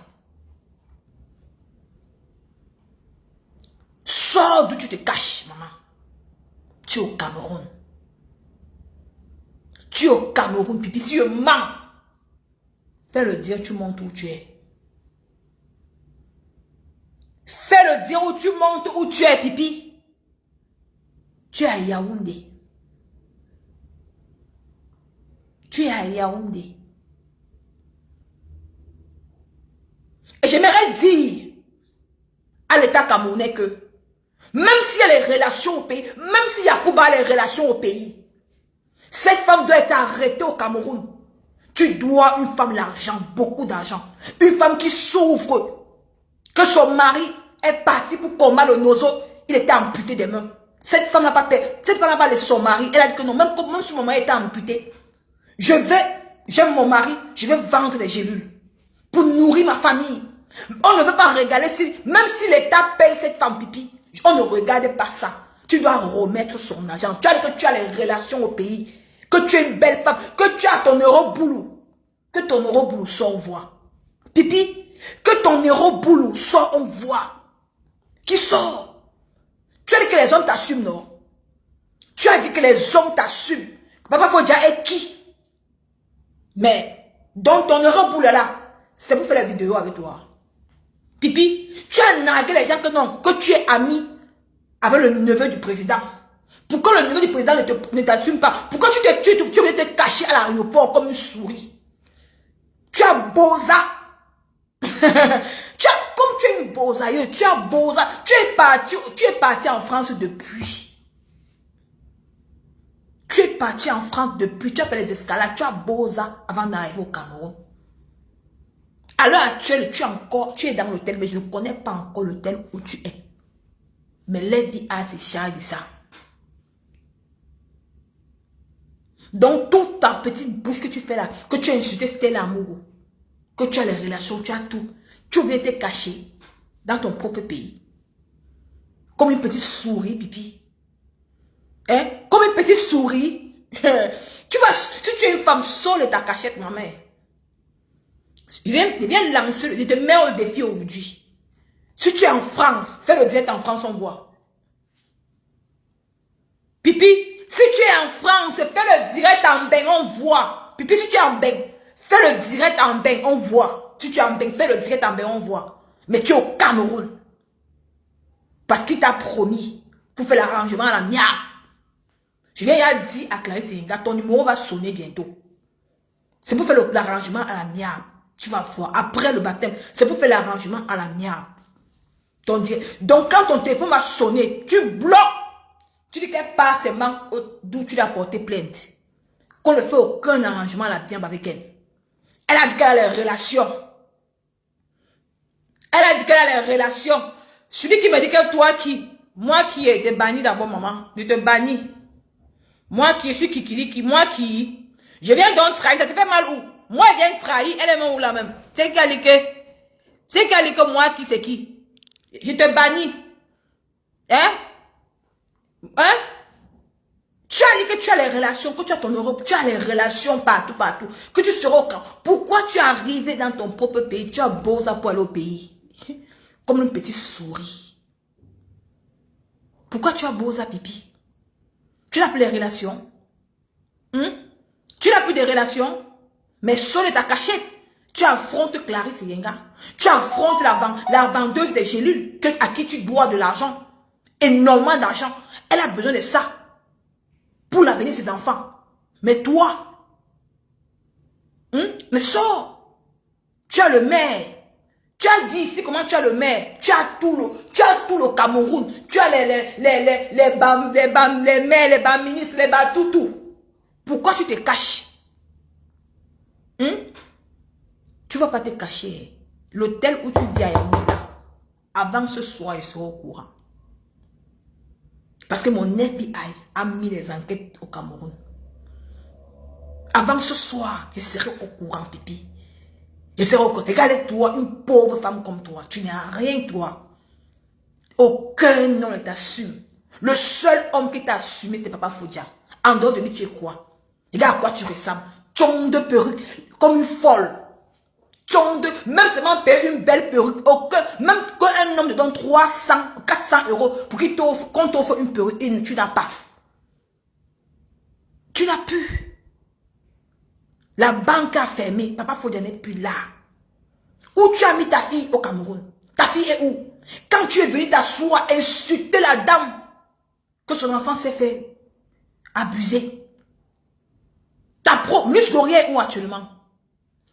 Sors d'où tu te caches, maman. Tu es au Cameroun. Tu es au Cameroun, pipi. Si je mens, fais-le dire, tu montes où tu es. Fais-le dire où tu montes, où tu es, pipi. Tu es à Yaoundé. Tu es à Yaoundé. Et j'aimerais dire à l'État camerounais que même s'il y a les relations au pays, même si Yacouba a les relations au pays, cette femme doit être arrêtée au Cameroun. Tu dois une femme l'argent, beaucoup d'argent. Une femme qui souffre. Que son mari est parti pour combattre le nozo, il était amputé des mains. Cette femme n'a pas fait, cette femme n'a pas laissé son mari. Elle a dit que non, même si mon mari était amputé, j'aime mon mari, je vais vendre les gélules pour nourrir ma famille. On ne veut pas regarder même si l'État paye cette femme pipi, on ne regarde pas ça. Tu dois remettre son argent. Tu as dit que tu as les relations au pays, que tu es une belle femme, que tu as ton euro boulot, que ton euro boulot sort, on voit. Pipi, que ton euro boulot sort, on voit. Qui sort? Tu as dit que les hommes t'assument, non? Tu as dit que les hommes t'assument. Papa faut dire et qui? Mais, dans ton euro boulot là, c'est pour faire la vidéo avec toi. Pipi, tu as nargué les gens que non, que tu es ami avec le neveu du président. Pourquoi le neveu du président ne t'assume pas? Pourquoi tu veux te cacher à l'aéroport comme une souris? Tu as boza. Comme tu es une bozailleuse, tu as boza. Tu es parti en France depuis. Tu es parti en France depuis. Tu as fait les escalades. Tu as boza avant d'arriver au Cameroun. À l'heure actuelle, tu es dans l'hôtel, mais je ne connais pas encore l'hôtel où tu es. Mais l'FBI s'est chargé de ça. Donc, toute ta petite bouche que tu fais là, que tu as insulté Stella Amourou, que tu as les relations, tu as tout, tu viens te cacher dans ton propre pays. Comme une petite souris, pipi. Hein? Comme une petite souris. Si tu es une femme seule de ta cachette, ma mère, je viens lancer, je te mets au défi aujourd'hui. Si tu es en France, fais le direct en France, on voit. Pipi, si tu es en France, fais le direct en bain, on voit. Pipi, si tu es en bain, fais le direct en bain, on voit. Si tu es en bain, fais le direct en bain, on voit. Mais tu es au Cameroun. Parce qu'il t'a promis pour faire l'arrangement à la mienne. Je viens dire à Clarisse Yenga, ton numéro va sonner bientôt. C'est pour faire l'arrangement à la mienne. Tu vas voir, après le baptême, c'est pour faire l'arrangement à la mienne. Donc quand ton téléphone va sonner, tu bloques. Tu dis qu'elle part seulement d'où tu l'as porté plainte. Qu'on ne fait aucun arrangement à la mienne avec elle. Elle a dit qu'elle a les relations. Elle a dit qu'elle a les relations. Celui qui me dit que toi qui, moi qui ai été banni d'abord, maman, je te bannis. Moi qui suis Kikiliki, moi qui, je viens donc trahir, ça te fait mal où? Moi, je viens trahir, elle est même où là même? C'est qu'elle que moi qui c'est qui? Je te bannis. Hein? Hein? Tu as dit que tu as les relations, que tu as ton Europe, tu as les relations partout, que tu seras au camp. Pourquoi tu es arrivé dans ton propre pays, tu as beau ça pour aller au pays? Comme une petite souris. Pourquoi tu as beau ça, pipi? Tu n'as plus les relations? Tu n'as plus de relations? Mais seule ta cachette. Tu affrontes Clarisse Yenga. Tu affrontes la vendeuse des gélules à qui tu dois de l'argent. Énormément d'argent. Elle a besoin de ça pour l'avenir de ses enfants. Mais toi, mais sors. Tu as le maire. Tu as dit ici comment tu as le maire. Tu as tout le Cameroun. Tu as les maires, les bas ministres, les bas tout. Pourquoi tu te caches? Tu ne vas pas te cacher. L'hôtel où tu vis à Yaoundé, avant ce soir, il sera au courant. Parce que mon FBI a mis les enquêtes au Cameroun. Avant ce soir, je serai au courant, pipi. Et faire regarde-toi, une pauvre femme comme toi. Tu n'as rien, toi. Aucun homme ne t'assume. Le seul homme qui t'a assumé, c'est Papa Fodia. En dehors de lui, tu es quoi? Regarde à quoi tu ressembles. Tchon de perruque, comme une folle. Tchon de, même seulement payer une belle perruque. Aucun, même qu'un homme te donne 300, 400 euros pour qu'on t'offre une perruque, tu n'as pas. Tu n'as plus. La banque a fermé. Papa Fodia n'est plus là. Où tu as mis ta fille au Cameroun? Ta fille est où? Quand tu es venu t'asseoir, insulter la dame, que son enfant s'est fait abuser. Ta pro, Luce Goria est où actuellement?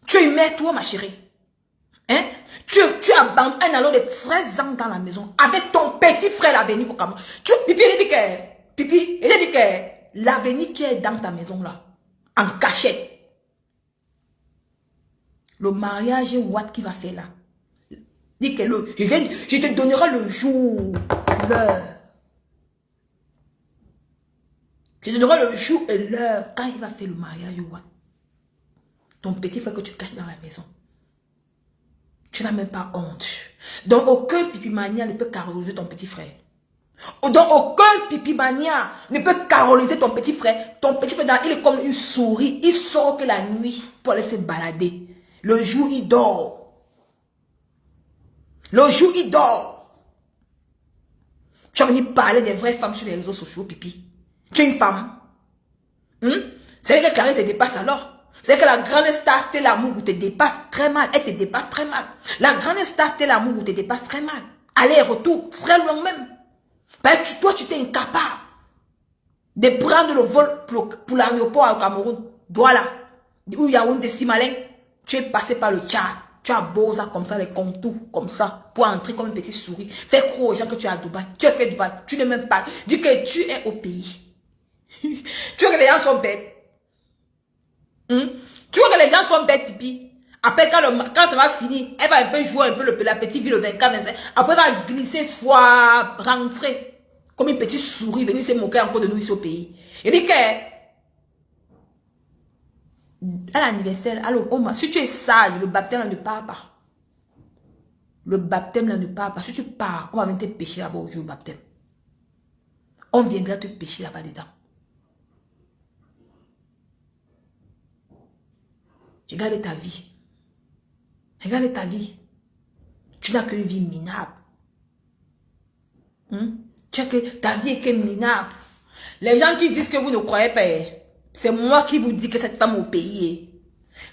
Tu es une mère, toi, ma chérie. Hein? Tu abandonnes un ado de 13 ans dans la maison avec ton petit frère l'avenir au Cameroun. Pipi, il dit que, Pipi, il dit que l'avenir qui est dans ta maison là, en cachette. Le mariage, what qui va faire là? Dis que je te donnerai le jour, l'heure. Je te donnerai le jour et l'heure quand il va faire le mariage, what? Ton petit frère que tu caches dans la maison. Tu n'as même pas honte. Donc aucun pipimania ne peut caroliser ton petit frère. Donc aucun pipimania ne peut caroliser ton petit frère. Ton petit frère, il est comme une souris. Il sort que la nuit pour aller se balader. Le jour, il dort. Le jour, il dort. Tu as venu parler des vraies femmes sur les réseaux sociaux, Pipi. Tu es une femme. C'est que Clarisse te dépasse alors. C'est que la grande star Stella Mougou te dépasse très mal. Elle te dépasse très mal. La grande star Stella Mougou te dépasse très mal. Aller-retour, très loin même. Parce que toi, tu t'es incapable de prendre le vol pour l'aéroport au Cameroun. Voilà. Où il y a un de Simalin. Tu es passé par le Tchad. Tu as beau ça comme ça, les contours comme ça, pour entrer comme une petite souris. Fais croire aux gens que tu es à Dubaï. Tu es à Dubaï. Tu n'es même pas. Dis que tu es au pays. Tu vois que les gens sont bêtes. Tu vois que les gens sont bêtes, Pipi. Après, quand ça va finir, elle va un peu jouer un peu la petite vie le 24, 25. Après, elle va glisser, rentrer. Comme une petite souris, venir se moquer encore de nous ici au pays. Il dit que, à l'anniversaire, si tu es sage, le baptême là ne part pas. Le baptême là ne part pas. Si tu pars, on va venir te pêcher là-bas au jour du baptême. On viendra te pêcher là-bas dedans. Regarde ta vie. Regarde ta vie. Tu n'as qu'une vie minable. Tu as que ta vie est que minable. Les gens qui disent que vous ne croyez pas, c'est moi qui vous dis que cette femme au pays.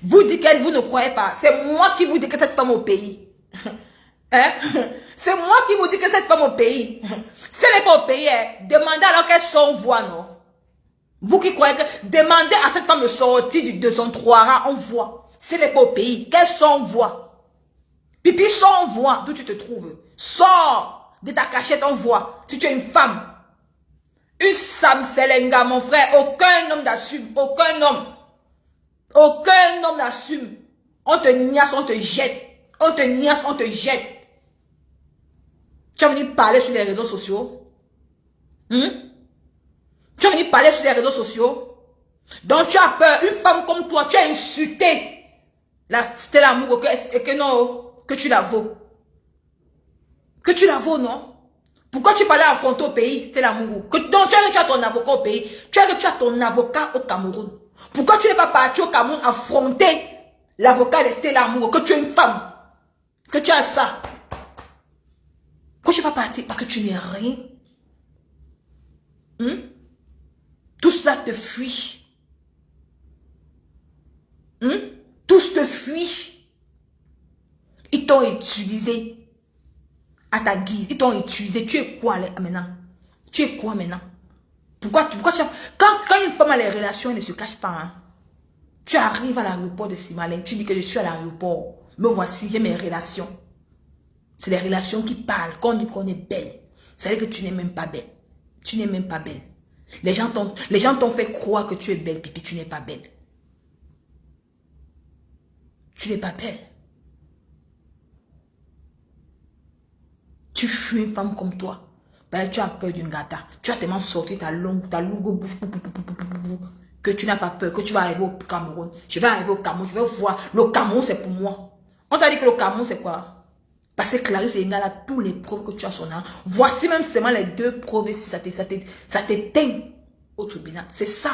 Vous dites que vous ne croyez pas. C'est moi qui vous dis que cette femme au pays. C'est moi qui vous dis que cette femme au pays. Si elle n'est pas au pays, demandez alors qu'elle s'envoie, non? Vous qui croyez que... Demandez à cette femme de sortir de son 3 rangs, on voit. Si elle n'est pas au pays, qu'elle s'envoie. Pipi, s'envoie d'où tu te trouves. Sors de ta cachette, on voit. Si tu es une femme. Une Sam Selenga, mon frère. Aucun homme n'assume. Aucun homme. Aucun homme n'assume. On te niasse, on te jette. On te niasse, on te jette. Tu es venu parler sur les réseaux sociaux. Tu es venu parler sur les réseaux sociaux. Donc tu as peur. Une femme comme toi, tu as insulté la Stella Mougou que tu la vaux. Que tu la vaux, non? Pourquoi tu parlais affronter au pays, Stella Mougou? Donc tu as ton avocat au pays. Tu as ton avocat au Cameroun. Pourquoi tu n'es pas parti au Cameroun affronter l'avocat de Stella Mougou? Que tu es une femme. Que tu as ça. Pourquoi tu n'es pas parti? Parce que tu n'es rien. Tout cela te fuit. Tous te fuient. Ils t'ont utilisé à ta guise. Ils t'ont utilisé. Tu es quoi maintenant? Tu es quoi maintenant? Pourquoi tu as... Quand une femme a les relations, elle ne se cache pas. Tu arrives à l'aéroport de Simalin. Tu dis que je suis à l'aéroport. Me voici, j'ai mes relations. C'est les relations qui parlent. Quand on dit qu'on est belle, c'est que tu n'es même pas belle. Tu n'es même pas belle. Les gens t'ont fait croire que tu es belle, Pipi. Tu n'es pas belle. Tu n'es pas belle. Tu fuis une femme comme toi. Ben, tu as peur d'une gata. Tu as tellement sorti ta longue bouche que tu n'as pas peur, que tu vas arriver au Cameroun. Je vais arriver au Cameroun, je vais voir. Le Cameroun, c'est pour moi. On t'a dit que le Cameroun, c'est quoi? Parce que Clarisse Enga a tous les preuves que tu as son âme. Voici même seulement les 2 preuves si ça t'éteint au tribunal. C'est ça.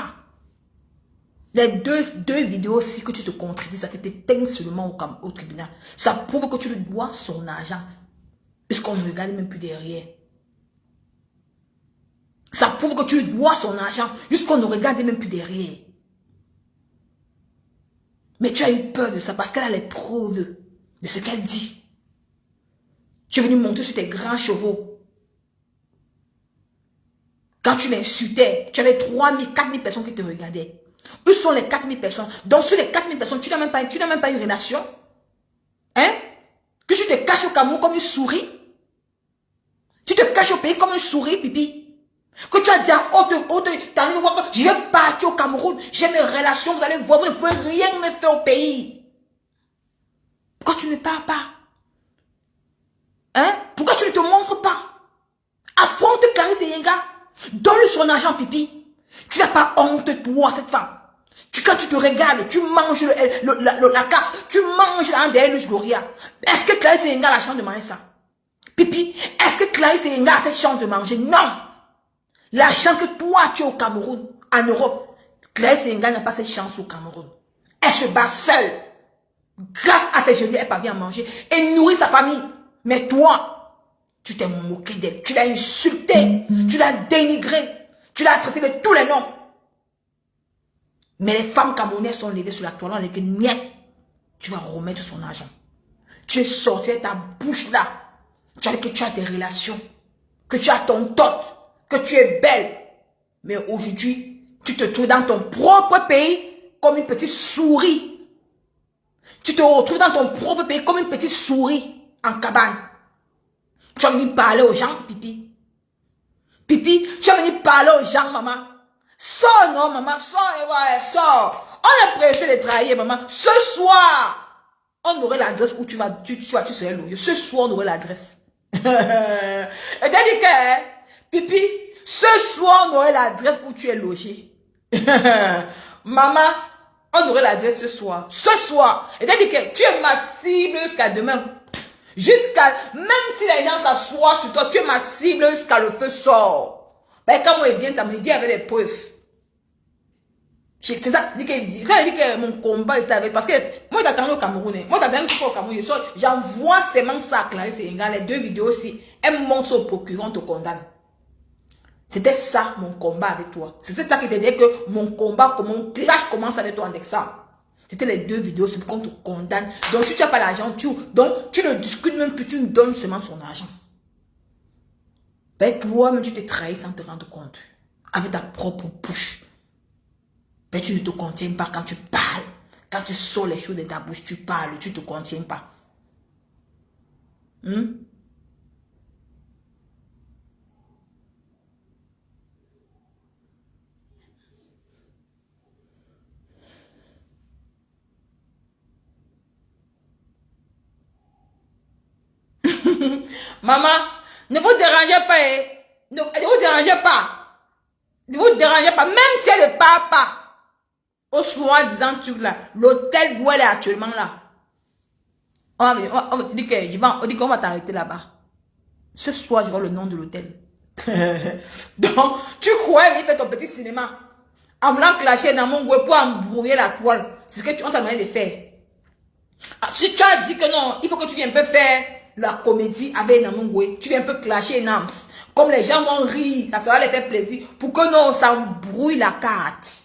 Les deux vidéos aussi que tu te contredis, ça t'éteint seulement au tribunal. Ça prouve que tu lui dois son argent. Puisqu'on ne regarde même plus derrière. Ça prouve que tu lui dois son argent. Puisqu'on ne regarde même plus derrière. Mais tu as eu peur de ça parce qu'elle a les preuves de ce qu'elle dit. Tu es venu monter sur tes grands chevaux. Quand tu l'insultais, tu avais 3000, 4000 personnes qui te regardaient. Où sont les 4000 personnes? Donc sur les 4000 personnes, tu n'as même pas une relation. Hein? Que tu te caches au Cameroun comme une souris. Tu te caches au pays comme une souris, pipi. Que tu as dit à haute, je vais partir au Cameroun, j'ai mes relations, vous allez voir, vous ne pouvez rien me faire au pays. Pourquoi tu ne parles pas? Hein? Pourquoi tu ne te montres pas? Affronte Clarisse Yenga. Donne son argent, pipi. Tu n'as pas honte, toi, cette femme. Quand tu te regardes, tu manges la carte, tu manges la Andeus Gloria. Est-ce que Clarisse Yenga a la chance de manger ça? Pipi, est-ce que Clarisse Yenga a cette chance de manger? Non. La chance que toi, tu es au Cameroun, en Europe, Clarisse Yenga n'a pas cette chance au Cameroun. Elle se bat seule. Grâce à ses genoux, elle parvient à manger et nourrit sa famille. Mais toi, tu t'es moqué d'elle, tu l'as insultée, tu l'as dénigrée, tu l'as traité de tous les noms. Mais les femmes camerounaises sont levées sur la toile, on dit que niet, tu vas remettre son argent. Tu es sorti de ta bouche là. Tu as dit que tu as des relations, que tu as ton tot, que tu es belle. Mais aujourd'hui, tu te trouves dans ton propre pays comme une petite souris. Tu te retrouves dans ton propre pays comme une petite souris en cabane. Tu as venu parler aux gens, pipi. Pipi, tu as venu parler aux gens, maman. Sors, non, maman, sors. On est pressé de travailler, maman. Ce soir, on aurait l'adresse où tu serais logé. Ce soir, on aurait l'adresse. Et t'as dit que, pipi, ce soir, on aurait l'adresse où tu es logé. Maman, on aurait l'adresse ce soir. Ce soir. Et t'as dit que tu es ma cible jusqu'à demain. Même si les gens s'assoient sur toi, tu es ma cible jusqu'à le feu sort. Ben, quand moi, il vient, t'as me dit avec les preuves. C'est ça, dit que mon combat était avec, parce que moi, j'attendais au Cameroun. Moi, j'attendais au Cameroun. J'envoie seulement ça à Clarisse Yenga, les 2 vidéos aussi. Elle montre au procureur, on te condamne. C'était ça, mon combat avec toi. C'était ça qui te disait que mon combat, mon clash commence avec toi en décembre. C'était les 2 vidéos, c'est pour qu'on te condamne. Donc, si tu n'as pas l'argent, tu ne discutes même plus, tu nous donnes seulement son argent. Ben, toi-même, tu te trahis sans te rendre compte. Avec ta propre bouche. Ben, tu ne te contiens pas quand tu parles. Quand tu sors les choses de ta bouche, tu parles, tu ne te contiens pas. Maman, ne vous dérangez pas, ne vous dérangez pas. Ne vous dérangez pas, même si elle ne part pas. Au soi-disant truc là, l'hôtel où elle est actuellement là. On dit qu'on va t'arrêter là-bas. Ce soir, je vois le nom de l'hôtel. Donc, tu crois qu'il fait ton petit cinéma en voulant clasher dans mon goût pour embrouiller la toile. C'est ce que on t'a demandé de faire. Si tu as dit que non, il faut que tu viennes un peu faire la comédie avec Namungwe, tu viens un peu clasher Nams. Comme les gens vont rire, ça va les faire plaisir. Pour que non, ça embrouille la carte.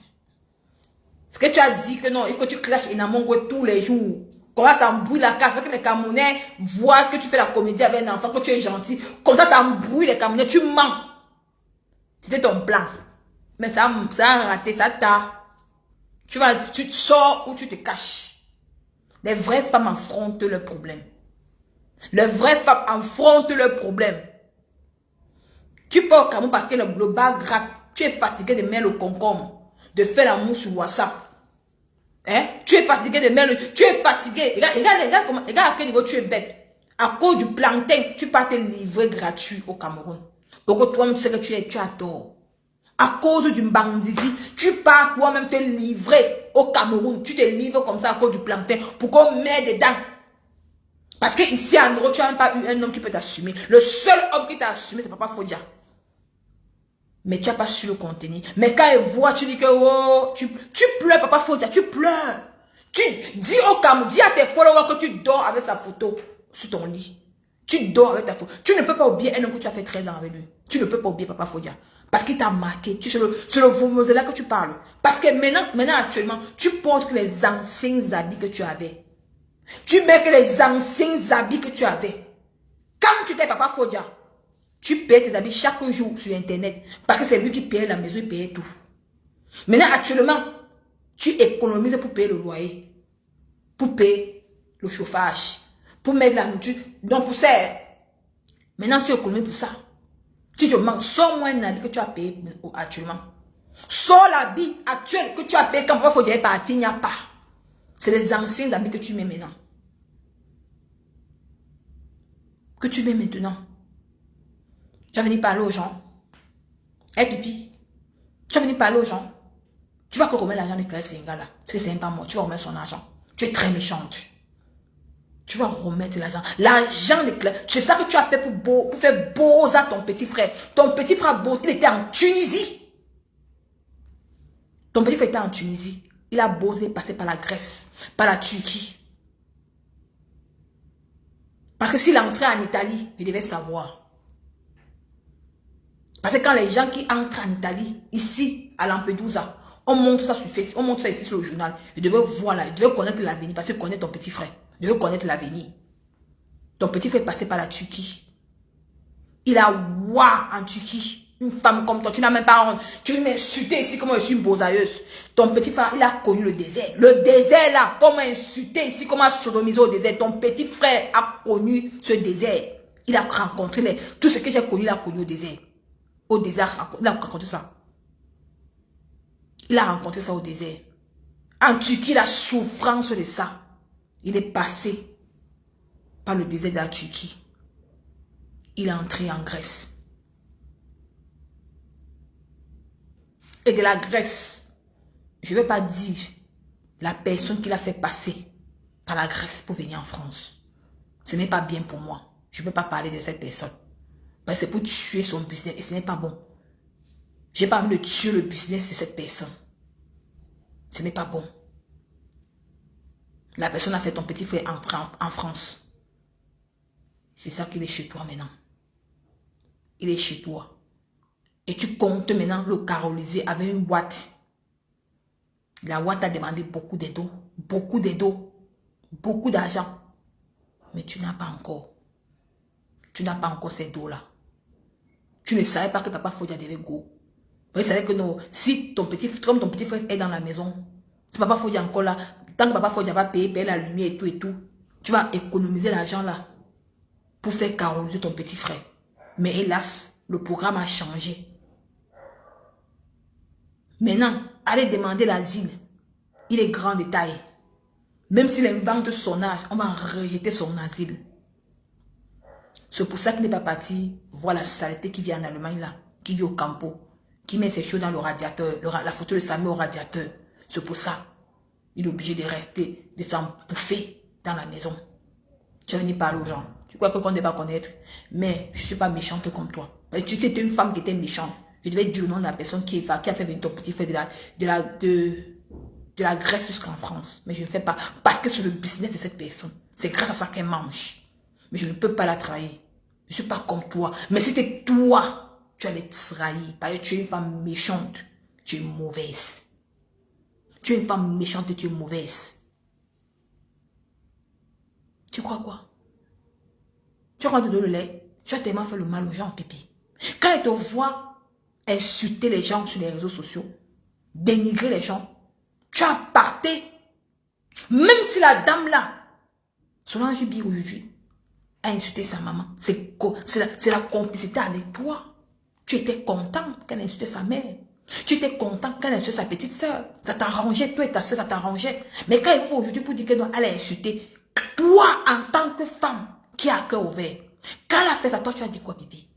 Ce que tu as dit que non, il faut que tu clashes Namungwe tous les jours. Comment ça embrouille la carte, que les Camerounais voient que tu fais la comédie avec un enfant, que tu es gentil. Comme ça embrouille les Camerounais, tu mens. C'était ton plan. Mais ça a raté, ça t'a. Tu sors ou tu te caches. Les vraies femmes affrontent le problème. Les vraies femmes affrontent le problème. Tu pars au Cameroun parce que le bas gratte. Tu es fatigué de mettre le concombre, de faire l'amour sur WhatsApp. Hein? Tu es fatigué de mettre le... Tu es fatigué. Regarde à quel niveau tu es bête. À cause du plantain, tu pars te livrer gratuit au Cameroun. Donc toi-même, tu sais que tu as tort. À cause du Mbanzizi, tu pars toi-même te livrer au Cameroun. Tu te livres comme ça à cause du plantain pour qu'on mette dedans. Parce que ici en Europe, tu n'as même pas eu un homme qui peut t'assumer. Le seul homme qui t'a assumé, c'est Papa Fodia. Mais tu n'as pas su le contenir. Mais quand il voit, tu dis que oh, tu pleures, Papa Fodia, tu pleures. Tu dis au Cameroun, dis à tes followers que tu dors avec sa photo sur ton lit. Tu dors avec ta photo. Tu ne peux pas oublier un homme que tu as fait 13 ans avec lui. Tu ne peux pas oublier Papa Fodia. Parce qu'il t'a marqué. C'est le vuvuzela que tu parles. Parce que maintenant actuellement, tu portes que les anciens habits que tu avais. Tu mets que les anciens habits que tu avais. Quand tu étais Papa Fodia, tu payais tes habits chaque jour sur Internet. Parce que c'est lui qui payait la maison, il payait tout. Maintenant, actuellement, tu économises pour payer le loyer. Pour payer le chauffage. Pour mettre la nourriture. Donc, pour ça, maintenant, tu économises pour ça. Si je manque, sors-moi un habit que tu as payé actuellement. Sors l'habit actuel que tu as payé quand Papa Fodia est parti, il n'y a pas. C'est les anciens habits que tu mets maintenant. Que tu mets maintenant. Tu vas venir parler aux gens. Hey pipi. Tu vas venir parler aux gens. Tu vas remettre l'argent de Claire Senga là. Parce que c'est pas moi. Tu vas remettre son argent. Tu es très méchante. Tu vas remettre l'argent. L'argent de Claire. C'est ça que tu as fait pour faire Boza à ton petit frère. Ton petit frère Boza, il était en Tunisie. Ton petit frère était en Tunisie. Il a Boza, il est passé par la Grèce, par la Turquie. Parce que s'il entrait en Italie, il devait savoir. Parce que quand les gens qui entrent en Italie, ici, à Lampedusa, on montre ça sur Facebook, on montre ça ici sur le journal. Il devait voir là, il devait connaître l'avenir, parce qu'il connaît ton petit frère. Il devait connaître l'avenir. Ton petit frère est passé par la Turquie. Il a ouah en Turquie. Une femme comme toi, tu n'as même pas honte. Tu m'insultes ici comme je suis une bosailleuse. Ton petit frère, il a connu le désert. Le désert là, comment insulter ici, comment sodomiser au désert. Ton petit frère a connu ce désert. Il a rencontré tout ce que j'ai connu, il a connu au désert. Au désert, il a rencontré ça. Il a rencontré ça au désert. En Turquie, la souffrance de ça. Il est passé par le désert de la Turquie. Il est entré en Grèce. Et de la Grèce, je ne vais pas dire la personne qui l'a fait passer par la Grèce pour venir en France. Ce n'est pas bien pour moi. Je ne peux pas parler de cette personne. Parce que c'est pour tuer son business et ce n'est pas bon. Je n'ai pas envie de tuer le business de cette personne. Ce n'est pas bon. La personne a fait ton petit frère entrer en France. C'est ça qu'il est chez toi maintenant. Il est chez toi. Et tu comptes maintenant le caroliser avec une boîte. La boîte a demandé beaucoup d'aide. Beaucoup d'aide. Beaucoup d'argent. Mais tu n'as pas encore. Tu n'as pas encore ces dos-là. Tu ne savais pas que Papa Fodia devait go. Vous savez que non, si ton petit frère est dans la maison, si Papa Fodia est encore là, tant que Papa Fodia va payer la lumière et tout, tu vas économiser l'argent là pour faire caroliser ton petit frère. Mais hélas, le programme a changé. Maintenant, allez demander l'asile. Il est grand de taille. Même s'il invente son âge, on va rejeter son asile. C'est pour ça qu'il n'est pas parti voir la saleté qui vit en Allemagne là, qui vit au Campo, qui met ses choses dans le radiateur, la photo de sa mère au radiateur. C'est pour ça. Il est obligé de rester, de s'empouffer dans la maison. Tu vas venir parler aux gens. Tu crois qu'on ne doit pas connaître. Mais je ne suis pas méchante comme toi. Tu étais une femme qui était méchante. Je devais dire le nom de la personne qui a fait venir ton petit frère de la Grèce jusqu'en France. Mais je ne fais pas. Parce que c'est le business de cette personne. C'est grâce à ça qu'elle mange. Mais je ne peux pas la trahir. Je ne suis pas comme toi. Mais c'était toi. Tu allais te trahir. Parce que tu es une femme méchante. Tu es mauvaise. Tu es une femme méchante et tu es mauvaise. Tu crois quoi? Tu crois te donner le lait? Tu as tellement fait le mal aux gens, pipi. Quand ils te voient insulter les gens sur les réseaux sociaux, dénigrer les gens, tu as parté. Même si la dame là, Solange Bi aujourd'hui, a insulté sa maman, c'est la complicité avec toi. Tu étais content qu'elle insultait sa mère. Tu étais content qu'elle insultait sa petite soeur. Ça t'arrangeait, toi et ta soeur, ça t'arrangeait. Mais quand il faut aujourd'hui pour dire qu'elle doit aller insulter, toi en tant que femme qui a un cœur ouvert, quand elle a fait ça, toi tu as dit quoi, pipi?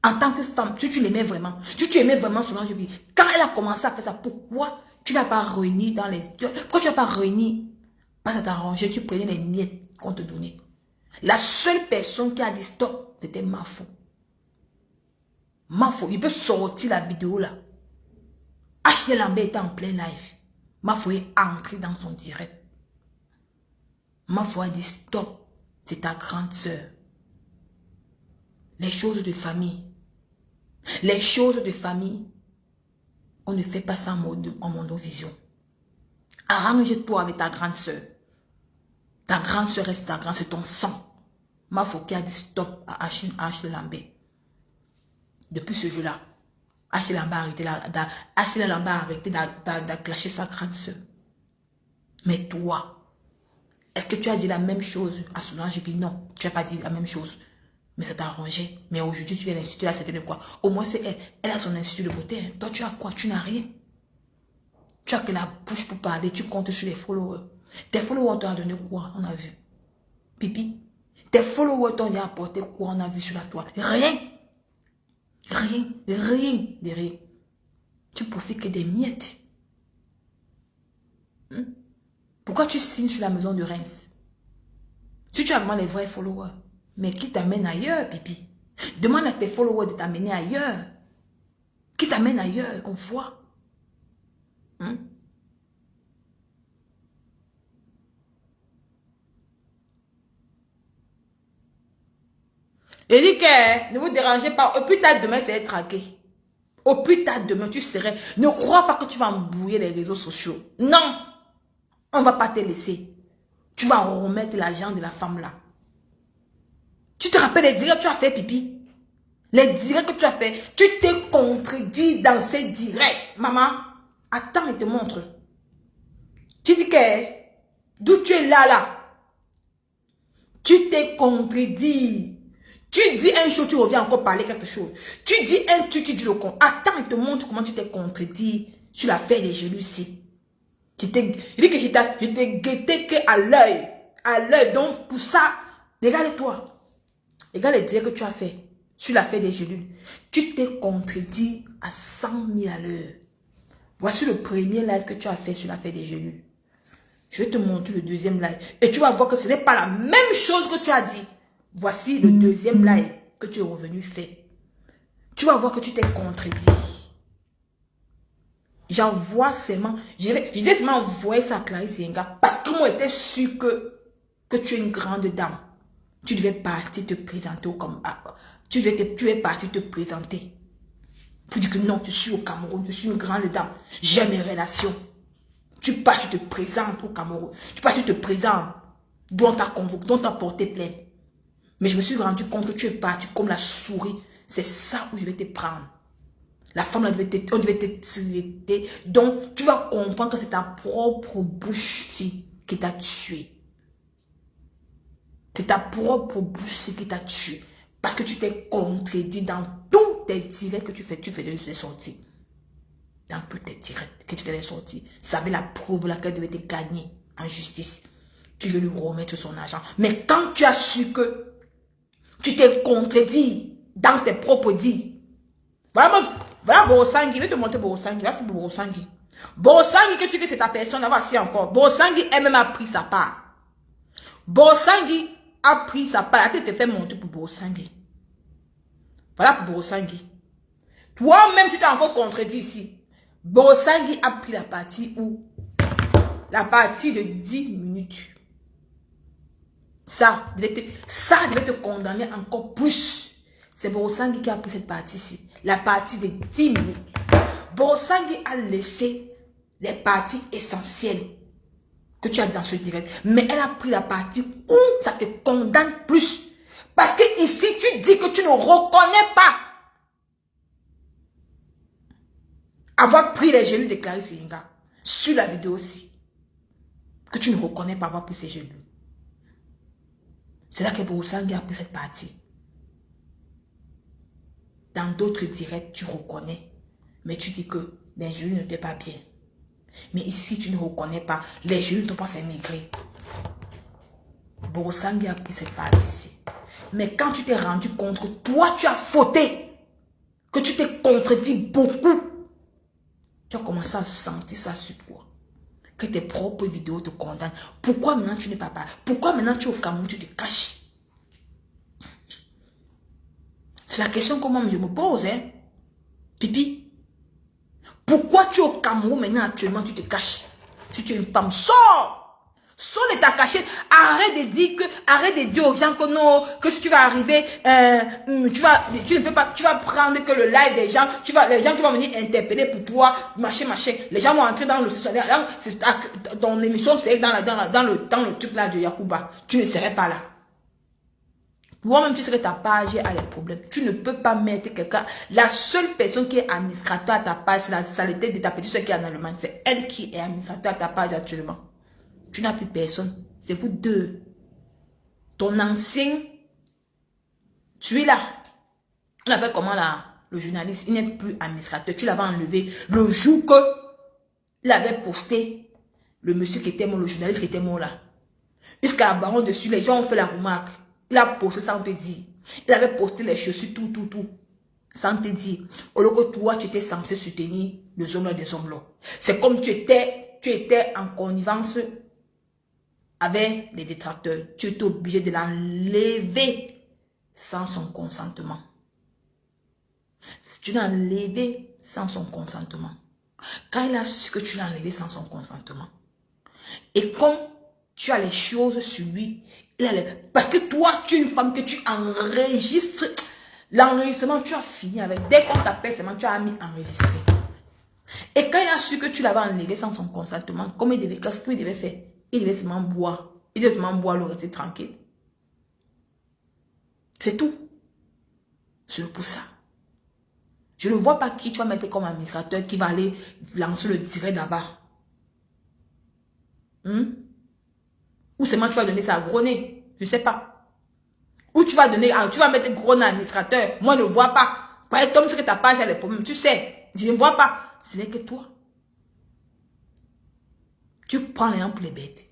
En tant que femme, si tu l'aimais vraiment, si tu aimais vraiment Solange Bi, quand elle a commencé à faire ça, pourquoi tu n'as pas réuni dans les... Pourquoi tu n'as pas réuni? Pas à t'arranger, tu prenais les miettes qu'on te donnait. La seule personne qui a dit stop, c'était Mafo. Mafo, il peut sortir la vidéo là. H.D. Lambert était en plein live. Mafo est entré dans son direct. Mafo a dit stop, c'est ta grande sœur. Les choses de famille. Les choses de famille, on ne fait pas ça en mondovision. Arrange-toi avec ta grande sœur. Ta grande sœur reste ta grande, c'est ton sang. Mafo qui a dit stop à H.D. Lambert. Depuis ce jour-là, H.D. Lambert a arrêté d'acclacher sa grande sœur. Mais toi, est-ce que tu as dit la même chose à Solange? Et puis non, tu n'as pas dit la même chose. Mais ça t'a arrangé. Mais aujourd'hui, tu viens l'institut, là, c'était de quoi? Au moins, c'est elle. Elle a son institut de beauté. Hein. Toi, tu as quoi? Tu n'as rien. Tu as que la bouche pour parler. Tu comptes sur les followers. Tes followers t'ont donné quoi? On a vu. Pipi. Tes followers t'ont apporté quoi? On a vu sur la toile. Rien. Rien. Rien de rien. Tu profites que des miettes. Pourquoi tu signes sur la maison de Reims? Si tu as vraiment les vrais followers. Mais qui t'amène ailleurs, Pipi? Demande à tes followers de t'amener ailleurs. Qui t'amène ailleurs, on voit. Il dit que ne vous dérangez pas. Au plus tard demain, c'est traqué. Au plus tard demain, tu serais... Ne crois pas que tu vas embrouiller les réseaux sociaux. Non. On ne va pas te laisser. Tu vas remettre l'argent de la femme là. Tu te rappelles les directs que tu as fait, Pipi? Les directs que tu as fait, tu t'es contredit dans ces directs. Maman, attends, je te montre. Tu dis que, d'où tu es là. Tu t'es contredit. Tu dis un chose, tu reviens encore parler quelque chose. Tu dis un truc, tu dis le con. Attends, je te montre comment tu t'es contredit sur l'affaire des jalousies. Il dit que je t'ai guetté qu'à l'œil. À l'œil. Donc, pour ça, regarde-toi. Regarde les directs que tu as fait sur l'affaire des gélules. Tu t'es contredit à 100 000 à l'heure. Voici le premier live que tu as fait sur l'affaire des gélules. Je vais te montrer le deuxième live. Et tu vas voir que ce n'est pas la même chose que tu as dit. Voici le deuxième live que tu es revenu faire. Tu vas voir que tu t'es contredit. J'envoie seulement... Je vais seulement envoyer ça à Clarisse Yenga. Parce que moi, j'étais sûr que tu es une grande dame. Tu devais partir te présenter comme... Tu es parti te présenter. Pour dire que non, je suis au Cameroun, je suis une grande dame. J'ai mes relations. Tu pars, tu te présentes au Cameroun. Tu pars, tu te présentes. D'où on t'a convoqué, d'où on t'a porté plainte. Mais je me suis rendu compte que tu es parti comme la souris. C'est ça où je vais te prendre. La femme, on devait te traiter. Donc, tu vas comprendre que c'est ta propre bouche qui t'a tué. C'est ta propre bouche qui t'a tué. Parce que tu t'es contredit dans tous tes directs que tu fais des sorties. Dans tous tes directs que tu fais des sorties. Ça avait la preuve laquelle devait te gagner en justice. Tu veux lui remettre son argent. Mais quand tu as su que tu t'es contredit dans tes propres dits. Voilà Borosangui. Je vais te montrer Borosangui. Va faire Borosangui. Borosangui que tu dis c'est ta personne. Voici encore. Borosangui elle-même a pris sa part. Borosangui a pris sa part. Elle te fait monter pour Borosangui. Voilà pour Borosangui. Toi-même tu t'es encore contredit ici. Borosangui a pris la partie où? La partie de 10 minutes. Ça devait te condamner encore plus. C'est Borosangui qui a pris cette partie-ci. La partie de 10 minutes. Borosangui a laissé les parties essentielles que tu as dans ce direct. Mais elle a pris la partie où ça te condamne plus. Parce que ici, tu dis que tu ne reconnais pas avoir pris les gélules de Clarisse Yenga. Sur la vidéo aussi. Que tu ne reconnais pas avoir pris ces gélules. C'est là que Borosangui a pris cette partie. Dans d'autres directs, tu reconnais. Mais tu dis que les gélules n'étaient pas bien. Mais ici, tu ne reconnais pas. Les gélules ne t'ont pas fait maigrir. Borosangui a pris cette partie ici. Mais quand tu t'es rendu compte, toi, tu as fauté. Que tu t'es contredit beaucoup. Tu as commencé à sentir ça sur toi. Que tes propres vidéos te condamnent. Pourquoi maintenant tu n'es pas là? Pourquoi maintenant tu es au Cameroun, tu te caches? C'est la question que moi je me pose, hein. Pipi. Pourquoi tu es au Cameroun maintenant actuellement, tu te caches? Si tu es une femme, sors! Sors de ta cachette. Arrête de dire aux gens que non, que si tu vas arriver, tu ne peux pas, tu vas prendre que le live des gens, les gens qui vont venir interpeller pour toi, machin. Les gens vont entrer dans le ton émission, c'est dans le truc là de Yacouba. Tu ne serais pas là. Toi-même, tu sais que ta page a des problèmes. Tu ne peux pas mettre quelqu'un. La seule personne qui est administrateur à ta page, c'est la saleté de ta petite soeur qui est en Allemagne. C'est elle qui est administrateur à ta page actuellement. Tu n'as plus personne. C'est vous deux. Ton ancien, tu es là. On appelle comment là, le journaliste, il n'est plus administrateur. Tu l'avais enlevé le jour que il avait posté le monsieur qui était mort, le journaliste qui était mort là. Jusqu'à baron dessus, les gens ont fait la remarque. Il a posté sans te dire. Il avait posté les chaussures, tout. Sans te dire. Au lieu que toi, tu étais censé soutenir les hommes là, des hommes là. C'est comme tu étais en connivence avec les détracteurs. Tu étais obligé de l'enlever sans son consentement. Tu l'as enlevé sans son consentement. Quand il a su que tu l'as enlevé sans son consentement, et comme tu as les choses sur lui, parce que toi, tu es une femme que tu enregistres. L'enregistrement, tu as fini avec. Dès qu'on t'appelle, seulement tu as mis enregistré. Et quand il a su que tu l'avais enlevé sans son consentement, qu'est-ce qu'il devait faire? Il devait seulement boire. Il devait seulement boire, le rester tranquille. C'est tout. C'est pour ça. Je ne vois pas qui tu vas mettre comme administrateur qui va aller lancer le direct là-bas. Ou seulement tu vas donner ça à Groné. Je ne sais pas. Ou tu vas mettre Groné administrateur. Moi, je ne vois pas. Par exemple, c'est que ta page a des problèmes. Tu sais, je ne vois pas. Ce n'est que toi. Tu prends les gens pour les bêtes.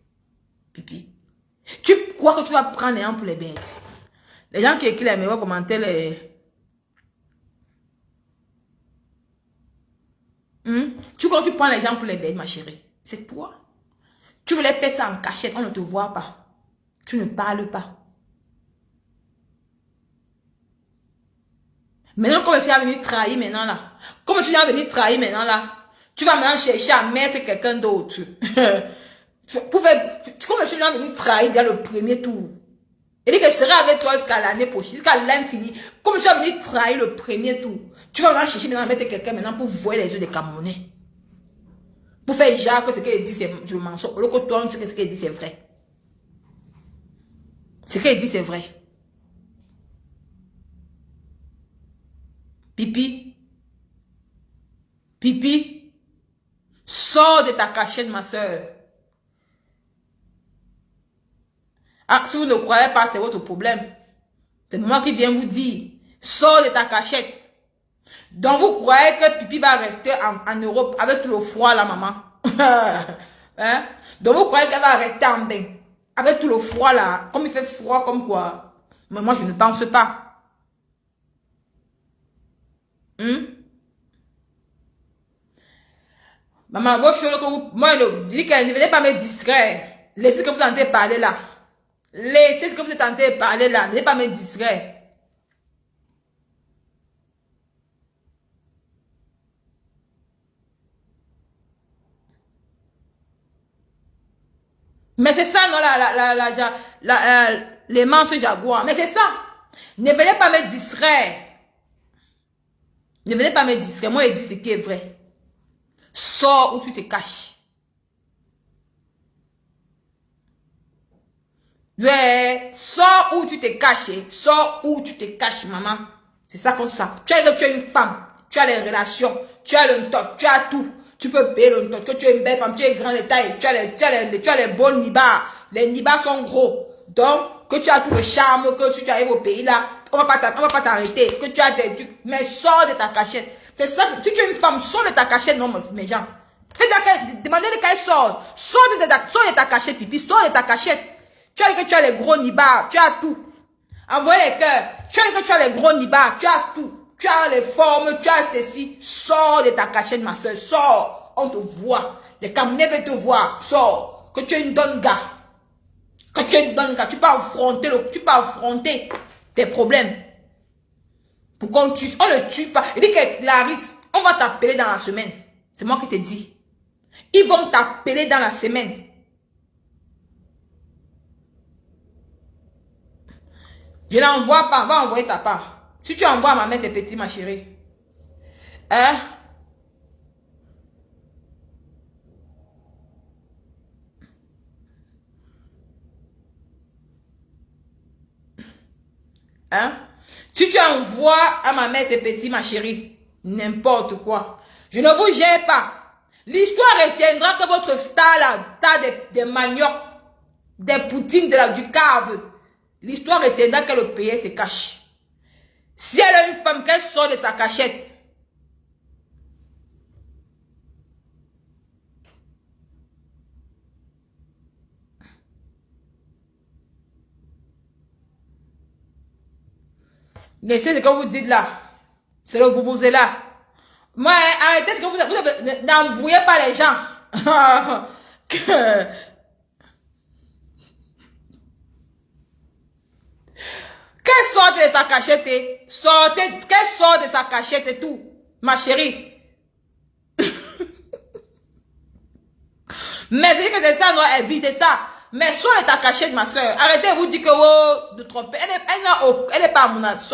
Pipi. Tu crois que tu vas prendre les gens pour les bêtes. Les gens qui écrivent les meilleurs commentaires, tu crois que tu prends les gens pour les bêtes, ma chérie. C'est toi. Tu voulais faire ça en cachette, on ne te voit pas. Tu ne parles pas. Maintenant, comme tu vas venir trahir maintenant là. Comme tu vas venir trahir maintenant là. Tu vas maintenant chercher à mettre quelqu'un d'autre. Comme tu vas venir trahir dans le premier tour. Et dit que je serai avec toi jusqu'à l'année prochaine, jusqu'à l'infini. Comme tu vas venir trahir le premier tour. Tu vas maintenant chercher maintenant à mettre quelqu'un maintenant pour voir les yeux des Camerounais. Pour faire genre que ce qu'il dit c'est le mensonge. Alors que toi, tu sais que ce qu'il dit c'est vrai. Ce qu'il dit c'est vrai. Pipi. Pipi. Sors de ta cachette, ma soeur. Ah, si vous ne croyez pas, c'est votre problème. C'est moi qui viens vous dire. Sors de ta cachette. Donc vous croyez que Pipi va rester en Europe avec tout le froid là, maman? Hein? Donc vous croyez qu'elle va rester en bain avec tout le froid là? Comme il fait froid, comme quoi? Mais moi je ne pense pas. Maman, vos choses que vous... Moi, je dis que ne venez pas me distraire. Laissez ce que vous entendez parler là. Laissez ce que vous êtes en train de parler là. Ne venez pas me distraire. Mais c'est ça, non, les manches jaguar. Mais c'est ça. Ne venez pas me distraire. Ne venez pas me distraire. Moi, je dis ce qui est vrai. Sors où tu te caches. Ouais, sors où tu te caches. Sors où tu te caches, maman. C'est ça comme ça. Tu es une femme. Tu as les relations. Tu as le top. Tu as tout. Tu peux payer le top. Que tu es une belle femme. Tu es grande de taille. Tu as les bons nibars. Les nibars sont gros. Donc, que tu as tout le charme. Que si tu arrives au pays là, on va pas t'arrêter. Que tu as des trucs. Mais sors de ta cachette. C'est ça. Si tu es une femme, sors de ta cachette, non, mes gens. Demandez-le qu'elle sort. Sors de ta cachette, Pipi. Sors de ta cachette. Tu as les gros nibards, tu as tout. Envoyez les cœurs. Tu as les gros nibards, tu as tout. Tu as les formes, tu as ceci. Sors de ta cachette, ma soeur. Sors. On te voit. Les Camerounais veulent te voir. Sors. Que tu es une donne gars. Que tu es une donne gars. Tu peux affronter tes problèmes. Pour qu'on tue. On ne tue pas. Il dit que Clarisse, on va t'appeler dans la semaine. C'est moi qui te dis. Ils vont t'appeler dans la semaine. Je n'envoie pas. Va envoyer ta part. Si tu envoies à ma mère tes petits, ma chérie. Hein? Hein? Si tu envoies à ma mère ses petits, ma chérie, n'importe quoi, je ne vous gère pas. L'histoire retiendra que votre star là, t'as des maniocs, des poutines du cave. L'histoire retiendra que le pays se cache. Si elle a une femme, qu'elle sort de sa cachette. Laissez ce que vous dites là. C'est le vous êtes là. Moi, arrêtez ce que vous n'embrouillez pas les gens. Qu'elle sorte de sa cachette. Sortez, qu'elle sorte de sa cachette et tout. Ma chérie. Mais dis que c'est ça, non, elle vit, c'est ça. Mais sors de ta cachette, ma soeur. Arrêtez, vous dites que, oh, de tromper. Elle n'est pas à mon avis.